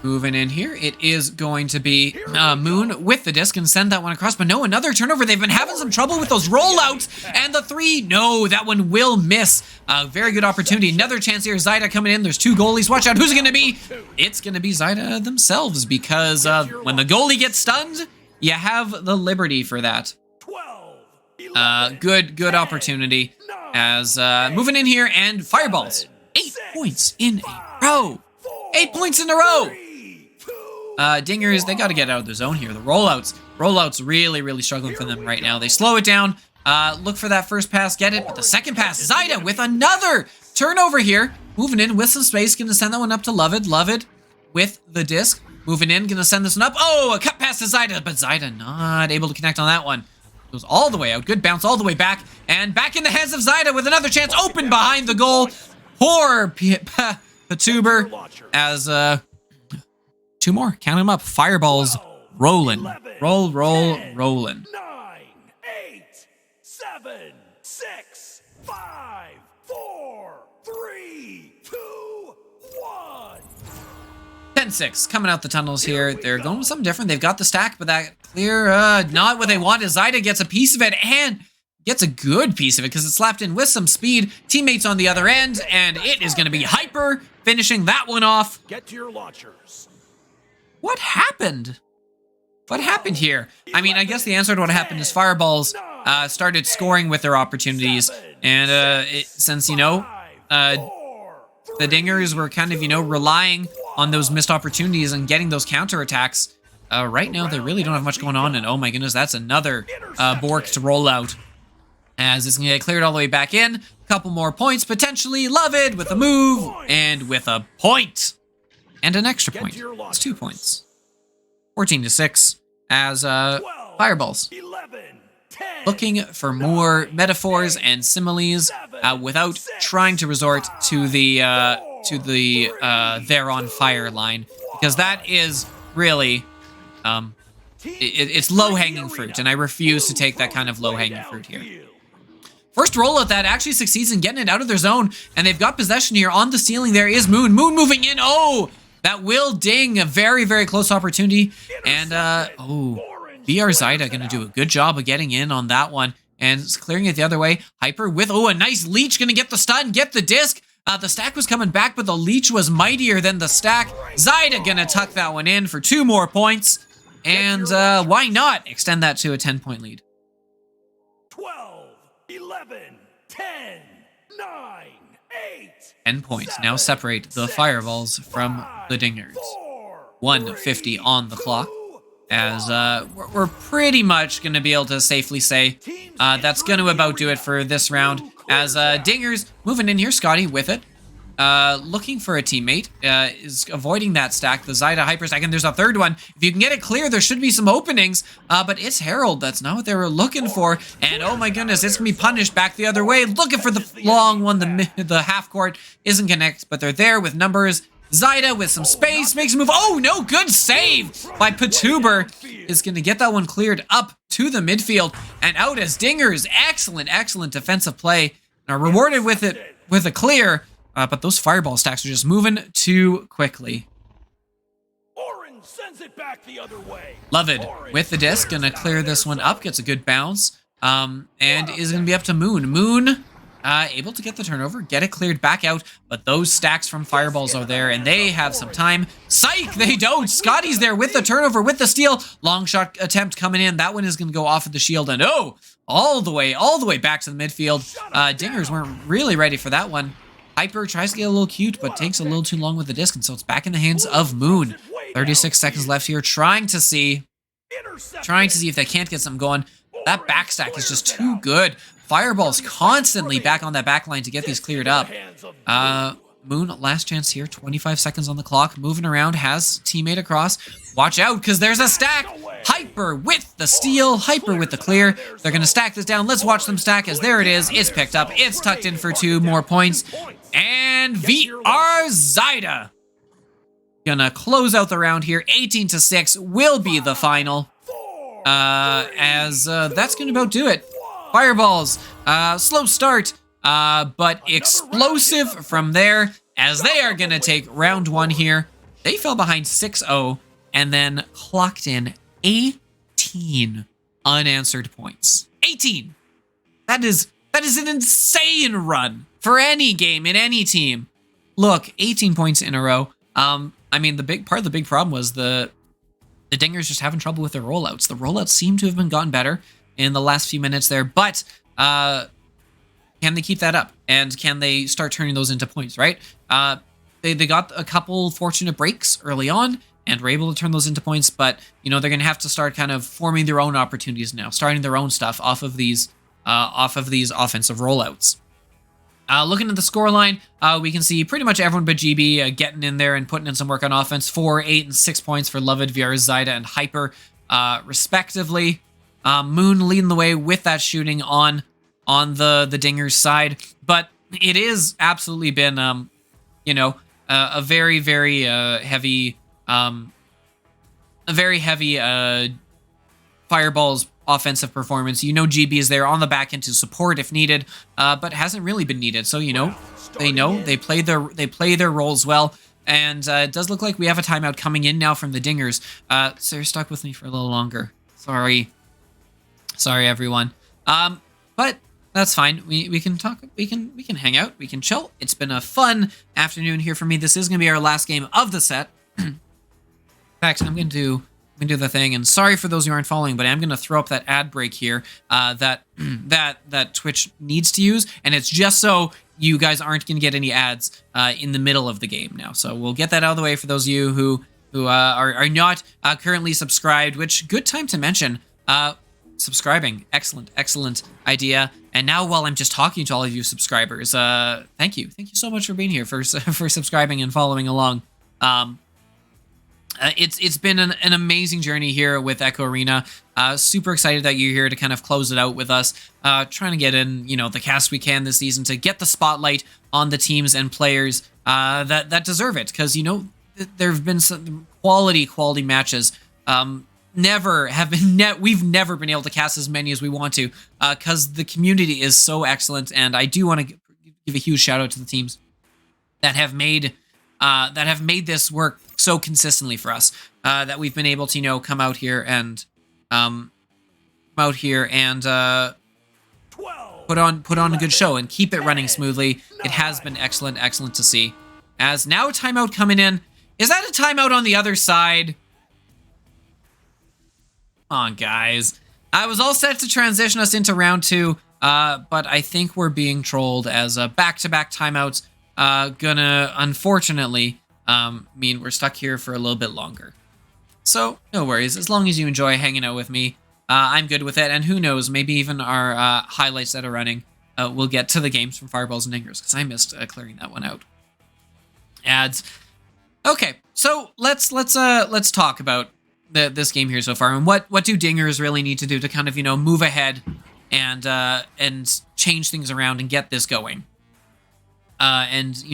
Moving in here, it is going to be Moon with the disc and send that one across, but no, another turnover. They've been having some trouble with those rollouts, and the 3, no, that one will miss. Very good opportunity. Another chance here. Zyda coming in. There's 2 goalies. Watch out. Who's it going to be? It's going to be Zyda themselves, because when the goalie gets stunned, you have the liberty for that. 12, Good opportunity as moving in here, and Fireballs 8 points in a row. 8 points in a row. Dingers, they got to get out of the zone here. The rollouts really struggling for them right now. They slow it down, look for that first pass, get it, but the second pass, Zyda with another turnover here. Moving in with some space, gonna send that one up to Loved with the disc. Moving in, gonna send this one up. Oh, a cut pass to Zyda, but Zyda not able to connect on that one. Goes all the way out, good bounce all the way back, and back in the hands of Zyda with another chance, open behind the goal. Poor Patuber, as two more, count them up. Fireballs rolling. Rolling. 9, 8, 7, 6, 5, 4, 3, 2, 1. 10-6 coming out the tunnels here. They're going with something different. They've got the stack, but that clear, not what they want. Zyda gets a piece of it and gets a good piece of it because it's slapped in with some speed. Teammates on the other end, and it is going to be Hyper finishing that one off. Get to your launchers. What happened? What happened here? I mean, I guess the answer to what happened is Fireballs started scoring with their opportunities, and since, you know, the Dingers were kind of, you know, relying on those missed opportunities and getting those counterattacks. Right now, they really don't have much going on, and oh my goodness, that's another Bork to roll out. As it's going to get cleared all the way back in. A couple more points, potentially. Loved with a move, and with a point. And an extra point. It's 2 points. 14-6, as Fireballs. 11, 10, Looking for more metaphors and similes without trying to resort to the they're on fire line, because that is really it's low-hanging fruit, and I refuse to take that kind of low-hanging fruit here. First rollout that actually succeeds in getting it out of their zone, and they've got possession here on the ceiling. There is Moon moving in. Oh, that will ding a very close opportunity, and VR Zyda gonna do a good job of getting in on that one and clearing it the other way. Hyper with a nice leech, gonna get the stun, get the disc. The stack was coming back, but the leech was mightier than the stack. Zyda gonna tuck that one in for 2 more points, and why not extend that to a 10-point lead? 12, 11, 10, 9, 8. 10 points now separate the Fireballs from the Dingers. 150 on the clock, as we're pretty much going to be able to safely say that's going to about do it for this round. As Dingers moving in here, Scotty with it, looking for a teammate, is avoiding that stack, the Zyda hyper stack, and there's a third one. If you can get it clear, there should be some openings, but it's Herald. That's not what they were looking for, and oh my goodness, it's gonna be punished back the other way, looking for the long one. The half court isn't connect, but they're there with numbers. Zyda with some space makes a move. Oh no, good save by Patuber, is gonna get that one cleared up to the midfield and out as Dingers. Excellent defensive play, and are rewarded with it with a clear. But those Fireball stacks are just moving too quickly. Orange sends it back the other way. Loved with the disc, gonna clear this one up, gets a good bounce, and is gonna be up to Moon. Moon, able to get the turnover, get it cleared back out, but those stacks from Fireballs are there, and they have some time. Psych, they don't. Scotty's there with the turnover, with the steal. Long shot attempt coming in. That one is gonna go off of the shield, and all the way back to the midfield. Dingers weren't really ready for that one. Hyper tries to get a little cute, but takes a little too long with the disc, and so it's back in the hands of Moon. 36 seconds left here, trying to see if they can't get something going. That backstack is just too good. Fireball's constantly back on that back line to get these cleared up. Moon, last chance here, 25 seconds on the clock, moving around, has teammate across. Watch out, because there's a stack. Hyper with the steal, Hyper with the clear. They're going to stack this down. Let's watch them stack, as there it is. It's picked up. It's tucked in for 2 more points. And VR Zyda gonna close out the round here. 18-6 will be the final. As that's gonna about do it. Fireballs, slow start, but explosive from there, as they are gonna take round 1 here. They fell behind 6-0 and then clocked in 18 unanswered points. 18. That is an insane run for any game in any team. Look, 18 points in a row. I mean, the big problem was the Dingers just having trouble with their rollouts. The rollouts seem to have been gotten better in the last few minutes there, but can they keep that up? And can they start turning those into points, right? they got a couple fortunate breaks early on and were able to turn those into points, but they're going to have to start kind of forming their own opportunities now, starting their own stuff off of these offensive rollouts. Looking at the scoreline, we can see pretty much everyone but GB getting in there and putting in some work on offense. 4, 8, and 6 points for Loved, VR, Zyda, and Hyper, respectively. Moon leading the way with that shooting on the Dingers side, but it is absolutely been a very, very heavy Fireball's offensive performance. GB is there on the back end to support if needed, but hasn't really been needed. So they play their roles well, and it does look like we have a timeout coming in now from the Dingers. So you're stuck with me for a little longer. Sorry everyone. But that's fine. We can talk. We can hang out. We can chill. It's been a fun afternoon here for me. This is gonna be our last game of the set. In fact, I'm gonna do the thing. And sorry for those who aren't following, but I'm gonna throw up that ad break here that Twitch needs to use, and it's just so you guys aren't gonna get any ads in the middle of the game now. So we'll get that out of the way for those of you who are not currently subscribed. Which, good time to mention. Subscribing, excellent idea. And now, while I'm just talking to all of you subscribers, thank you so much for being here, for subscribing and following along. It's been an amazing journey here with Echo Arena. Super excited that you're here to kind of close it out with us. Trying to get in, the cast we can this season to get the spotlight on the teams and players that deserve it, because there have been some quality matches. We've never been able to cast as many as we want to, because the community is so excellent, and I do want to give a huge shout out to the teams that have made this work so consistently for us, that we've been able to come out here and put on a good show and keep it running smoothly. It has been excellent to see. As now a timeout coming in. Is that a timeout on the other side? Come on, guys. I was all set to transition us into round 2, but I think we're being trolled, as back-to-back timeouts gonna, unfortunately, mean we're stuck here for a little bit longer. So, no worries. As long as you enjoy hanging out with me, I'm good with it. And who knows, maybe even our highlights that are running, we'll get to the games from Fireballs and Dingers, because I missed clearing that one out. Ads. Okay, so let's talk about this game here so far, and what do Dingers really need to do to kind of move ahead and change things around and get this going, and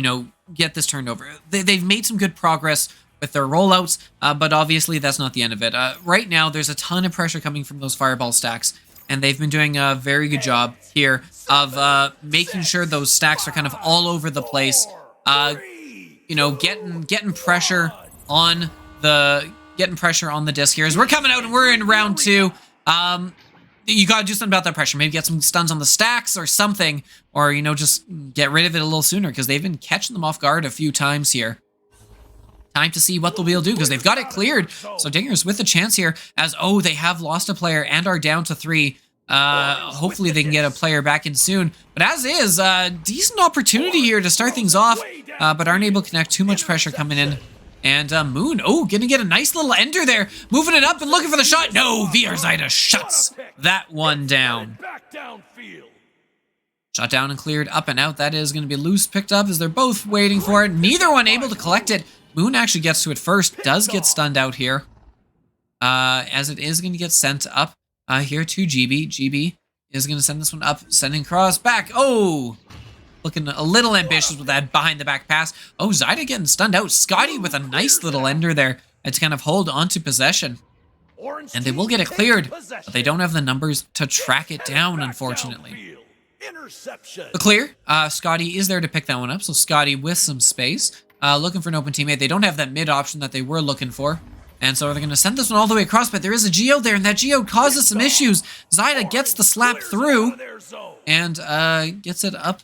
get this turned over. They've made some good progress with their rollouts, but obviously that's not the end of it. Right now there's a ton of pressure coming from those Fireball stacks, and they've been doing a very good job here of making sure those stacks are kind of all over the place, getting pressure on the disc here as we're coming out and we're in round 2. You gotta do something about that pressure. Maybe get some stuns on the stacks or something, or just get rid of it a little sooner, because they've been catching them off guard a few times here. Time to see what they'll be able to do, because they've got it cleared. So Dingers with a chance here, as they have lost a player and are down to 3. Hopefully they can get a player back in soon. But as is, decent opportunity here to start things off, but aren't able to connect. Too much pressure coming in. And Moon, gonna get a nice little ender there. Moving it up and looking for the shot. No, VR Zyda shuts that one down. Shot down and cleared up and out. That is gonna be loose, picked up as they're both waiting for it. Neither one able to collect it. Moon actually gets to it first. Does get stunned out here. As it is gonna get sent up here to GB. GB is gonna send this one up, sending cross back. Looking a little ambitious with that behind the back pass. Zyda getting stunned out. Scotty with a nice little ender there to kind of hold onto possession. And they will get it cleared, but they don't have the numbers to track it down, unfortunately. The clear. Scotty is there to pick that one up. So Scotty with some space. Looking for an open teammate. They don't have that mid option that they were looking for. And so they're going to send this one all the way across, but there is a geode there, and that geode causes some issues. Zyda gets the slap through and gets it up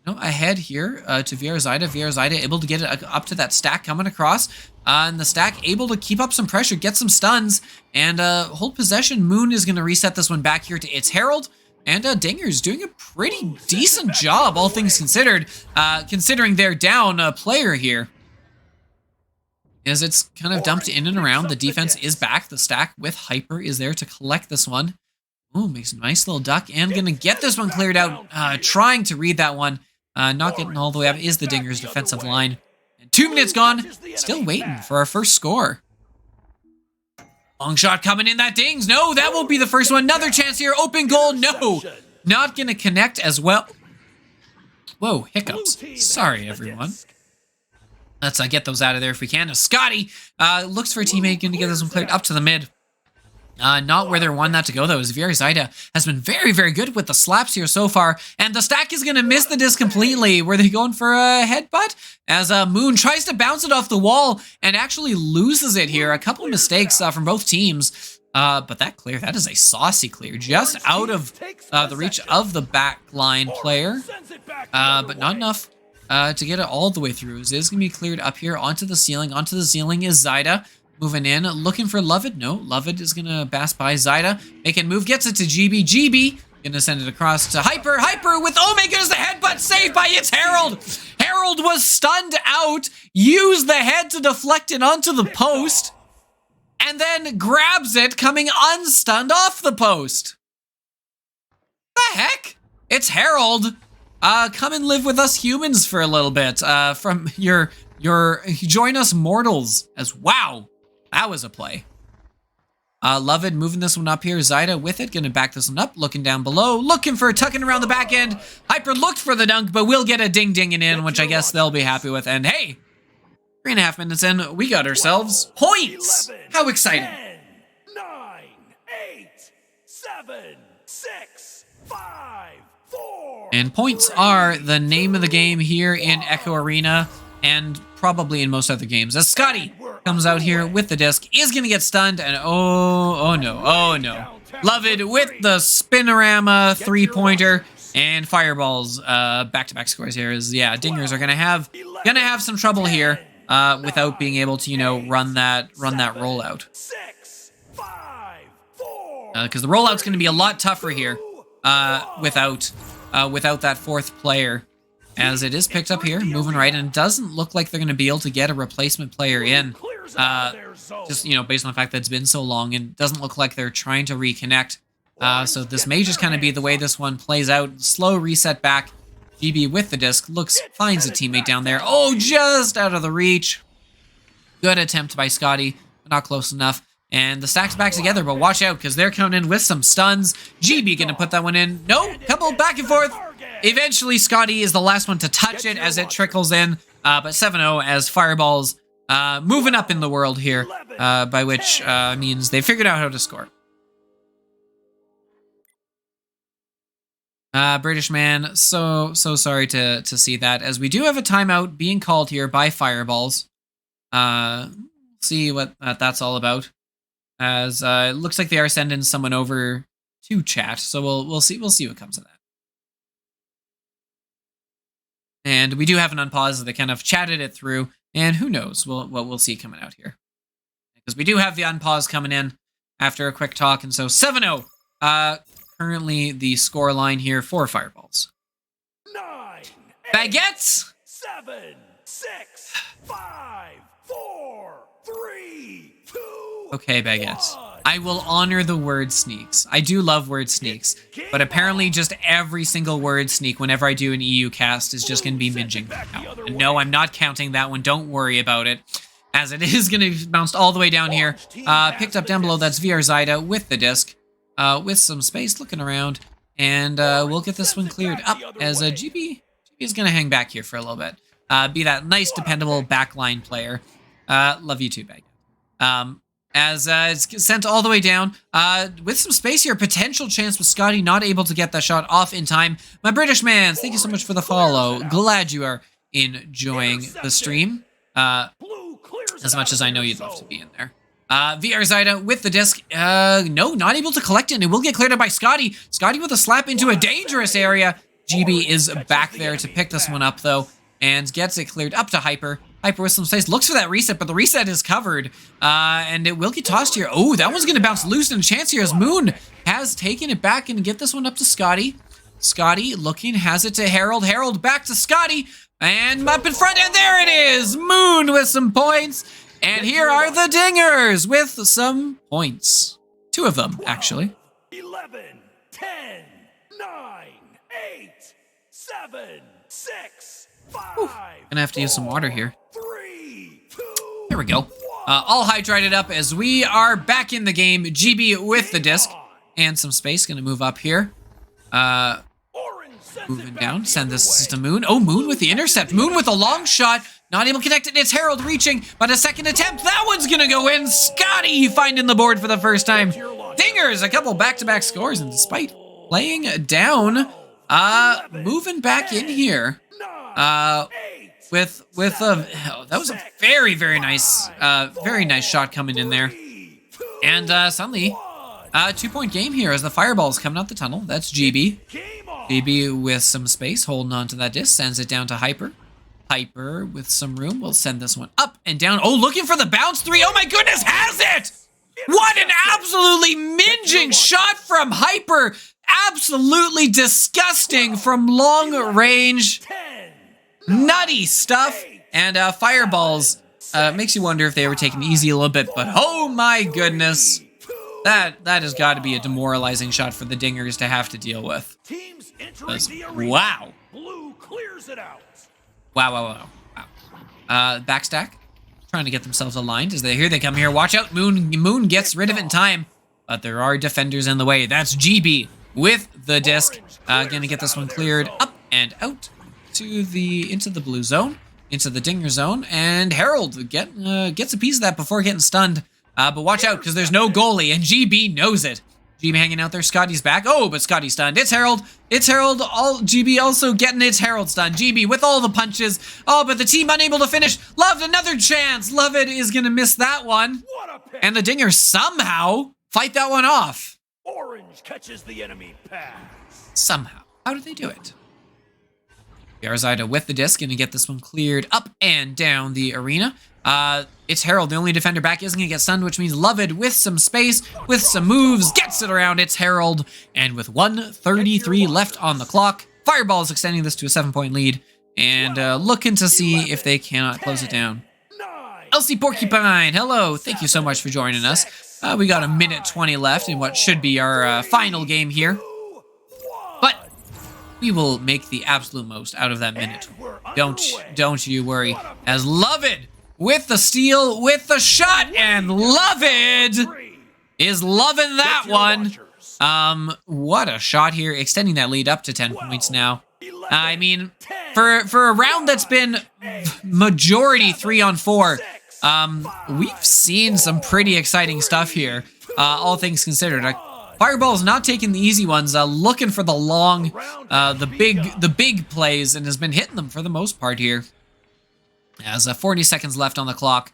ahead here to VR Zyda. VR Zyda able to get it up to that stack coming across. And the stack able to keep up some pressure, get some stuns, and hold possession. Moon is going to reset this one back here to its Herald. And Dingers doing a pretty decent job, all things considered, considering they're down a player here. as it's kind of dumped in and around. The defense is back. The stack with Hyper is there to collect this one. Ooh, makes a nice little duck and gonna get this one cleared out. Trying to read that one. Not getting all the way up is the Dinger's defensive line. And 2 minutes gone. Still waiting for our first score. Long shot coming in, that dings. No, that won't be the first one. Another chance here. Open goal. No, not gonna connect as well. Whoa, hiccups. Sorry, everyone. Let's get those out of there if we can. Scotty looks for a teammate, going to get this one cleared up to the mid. Not where they want that to go, though, as VRML has been very, very good with the slaps here so far. And the stack is going to miss the disc completely. Were they going for a headbutt? As Moon tries to bounce it off the wall and actually loses it here. A couple of mistakes from both teams. But that clear, that is a saucy clear. Just out of the reach of the backline player. But not enough to get it all the way through. It is going to be cleared up here onto the ceiling. Onto the ceiling is Zyda. Moving in, looking for Lovett. No, Lovett is going to pass by Zyda. Making move, gets it to GB. GB going to send it across to Hyper. Hyper with, oh my goodness, the headbutt saved by it's Harold. Harold was stunned out, used the head to deflect it onto the post, and then grabs it coming unstunned off the post. The heck? It's Harold. Come and live with us humans for a little bit. From your join us mortals as wow. That was a play. Lovett moving this one up here. Zyda with it, gonna back this one up. Looking down below, looking for tucking around the back end. Hyper looked for the dunk, but we'll get a ding-dinging in, which I guess they'll be happy with. And hey, 3.5 minutes in, we got ourselves points. 11, How exciting. 10, 9, 8, 7, 6, 5, 4. And points are the name of the game here in Echo Arena and probably in most other games. As Scotty comes out here with the disc, is going to get stunned, and oh no. Lovett with the spinorama 3-pointer and fireballs. Back-to-back scores here is, yeah, Dingers are going to have some trouble here without being able to, you know, run that rollout. Because the rollout's going to be a lot tougher here without that fourth player. As it is picked up here, moving right, and it doesn't look like they're going to be able to get a replacement player in. Just, you know, based on the fact that it's been so long, and it doesn't look like they're trying to reconnect. So this may just kind of be the way this one plays out. Slow reset back. GB with the disc, finds a teammate down there. Oh, just out of the reach. Good attempt by Scotty, but not close enough. And the stack's back together, but watch out, because they're coming in with some stuns. GB going to put that one in. No, couple back and forth. Eventually, Scotty is the last one to touch it as it trickles in. But 7-0 as Fireballs moving up in the world here, by which means they figured out how to score. British man, so sorry to see that, as we do have a timeout being called here by Fireballs. See what that's all about. As it looks like they are sending someone over to chat, so we'll see what comes of that. And we do have an unpause that kind of chatted it through, and who knows what we'll see coming out here. Because we do have the unpause coming in after a quick talk, and so 7-0. Currently the score line here for Fireballs. 9, Baguettes! 7, 6, 5, 4, 3, 2. Okay, Baguettes. I will honor the word sneaks. I do love word sneaks, but apparently just every single word sneak whenever I do an EU cast is just going to be minging now. And no, I'm not counting that one. Don't worry about it, as it is going to be bounced all the way down here. Picked up down below, that's VRML with the disc, with some space, looking around, and we'll get this one cleared up as GB is going to hang back here for a little bit. Be that nice, dependable backline player. Love you too, Bag. As it's sent all the way down with some space here. Potential chance with Scotty not able to get that shot off in time. My British mans, thank you so much for the follow. Glad you are enjoying the stream as much as I know you'd love to be in there. VRML with the disc. No, not able to collect it. And it will get cleared up by Scotty. Scotty with a slap into a dangerous area. GB is back there to pick this one up, though, and gets it cleared up to Hyper. Hyper with some space, looks for that reset, but the reset is covered, and it will get tossed here. Oh, that one's going to bounce loose, and a chance here as Moon has taken it back and get this one up to Scotty. Scotty looking, has it to Harold. Harold back to Scotty, and up in front, and there it is! Moon with some points, And here are the Dingers with some points. 2 of them, actually. 11, 10, 9, 8, 7, 6, 5. Gonna have to use some water here. 3, 2. There we go. All hydrated up as we are back in the game. GB with the disc and some space. Gonna move up here. Moving down. Send this to Moon. Oh, Moon with the intercept. Moon with a long shot. Not able to connect it. It's Harold reaching, but a second attempt. That one's gonna go in. Scotty finding the board for the first time. Dingers, a couple back-to-back scores, and despite playing down, moving back in here. With that was a very nice shot coming in there, and suddenly 2-point game here as the fireball's coming out the tunnel. That's GB. GB with some space, holding on to that disc, sends it down to Hyper. Hyper with some room will send this one up and down. Oh, looking for the bounce 3. Oh my goodness, has it! What an absolutely minging shot from Hyper. Absolutely disgusting from long range. Nutty stuff. And fireballs makes you wonder if they were taking it easy a little bit, but oh my goodness. That has got to be a demoralizing shot for the Dingers to have to deal with. Wow. Blue clears it out. Wow. Backstack. Trying to get themselves aligned as here they come here. Watch out. Moon gets rid of it in time, but there are defenders in the way. That's GB with the disc. Gonna get this one cleared up and out into the blue zone, into the Dinger zone, and Harold gets a piece of that before getting stunned. But watch out, because there's no goalie, and GB knows it. GB hanging out there. Scotty's back. Oh, but Scotty's stunned. It's Harold. It's Harold. GB also getting its Harold stunned. GB with all the punches. Oh, but the team unable to finish. Loved another chance. Lovett is going to miss that one. And the Dingers somehow fight that one off. Orange catches the enemy pass. Somehow. How did they do it? Yarzida with the disc, going to get this one cleared up and down the arena. It's Harold, the only defender back, isn't going to get stunned, which means Lovett with some space, with some moves, gets it around. It's Harold, and with 1:33 left on the clock, Fireball is extending this to a 7-point lead, and looking to see if they cannot close it down. Elsie Porcupine, hello, thank you so much for joining us. We got 1:20 left in what should be our final game here, but we will make the absolute most out of that minute. Don't you worry, as Lovett with the steal, with the shot, and Lovett is loving that one. What a shot here, extending that lead up to 10 points now. I mean, for a round that's been majority 3-on-4, we've seen some pretty exciting stuff here, all things considered. Fireball's not taking the easy ones, looking for the long, the big plays, and has been hitting them for the most part here. As 40 seconds left on the clock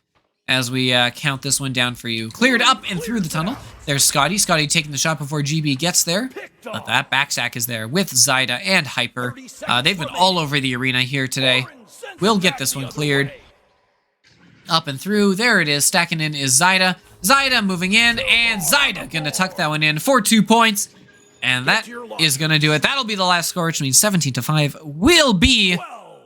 as we count this one down for you. Cleared up and through the tunnel. There's Scotty. Scotty taking the shot before GB gets there. But that backstack is there with Zyda and Hyper. They've been all over the arena here today. We'll get this one cleared. Up and through. There it is. Stacking in is Zyda. Zyda moving in, and Zyda gonna tuck that one in for 2 points. And that is gonna do it. That'll be the last score, which means 17-5 will be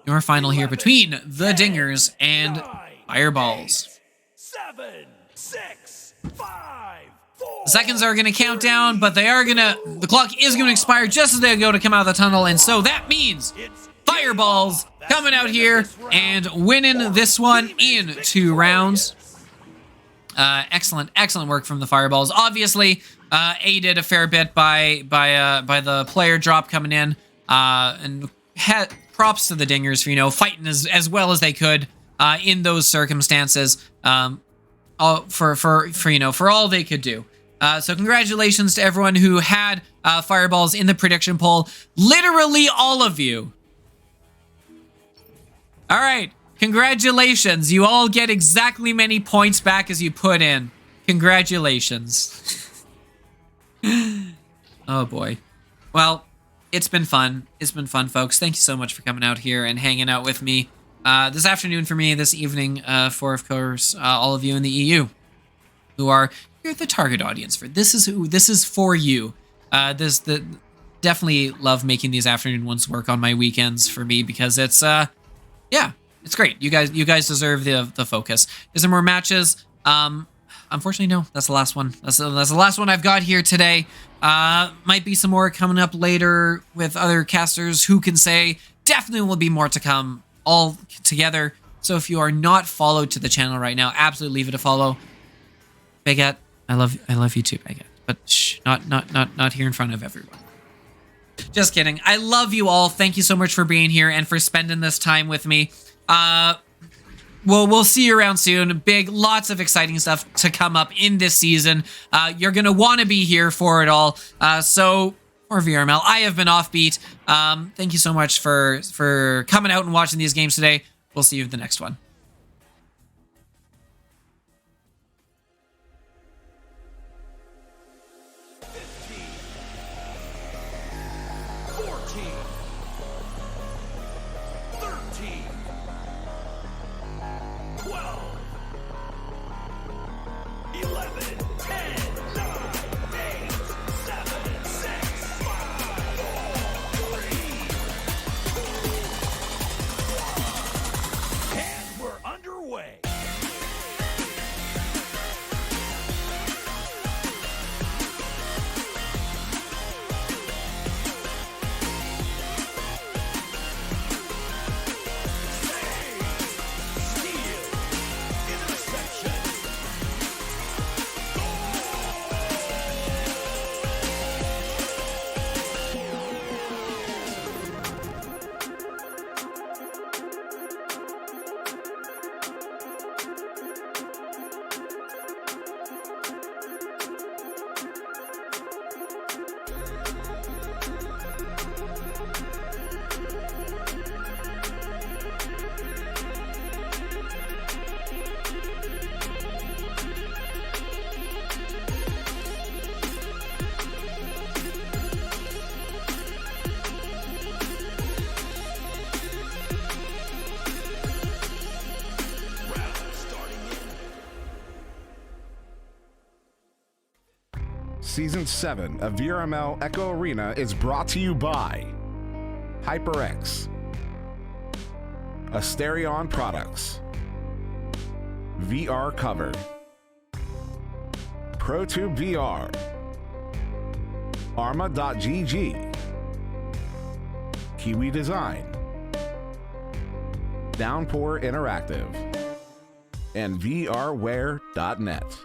your final here between the Dingers and Fireballs. 7, 6, 5, 4. The seconds are going to count down, but the clock is going to expire just as they go to come out of the tunnel, and so that means Fireballs coming out here and winning this one in 2 rounds. Excellent work from the Fireballs. Obviously, aided a fair bit by the player drop coming in, and props to the Dingers for, fighting as well as they could in those circumstances, for all they could do. So congratulations to everyone who had Fireballs in the prediction poll. Literally all of you. All right, congratulations. You all get exactly many points back as you put in. Congratulations. Oh boy. Well, it's been fun. It's been fun, folks. Thank you so much for coming out here and hanging out with me this afternoon for me, this evening for, of course, all of you in the EU who you're the target audience for. This is for you. Definitely love making these afternoon ones work on my weekends for me because it's, yeah, It's great. You guys deserve the focus. Is there more matches? Unfortunately, no. That's the last one. That's the last one I've got here today. Might be some more coming up later with other casters. Who can say? Definitely will be more to come all together. So if you are not followed to the channel right now, absolutely leave it a follow. Baguette, I love you too, Baguette. But shh, not here in front of everyone. Just kidding. I love you all. Thank you so much for being here and for spending this time with me. We'll see you around soon. Lots of exciting stuff to come up in this season. You're gonna want to be here for it all. So for VRML, I have been Offbeat. Thank you so much for coming out and watching these games today. We'll see you in the next one. 14, 13, 12, 11, 10, 9, 8, 7, 6, 5, 4, 3, and we're underway. Season 7 of VRML Echo Arena is brought to you by HyperX, Asterion Products, VR Cover, ProTube VR, Arma.gg, Kiwi Design, Downpour Interactive, and VRware.net.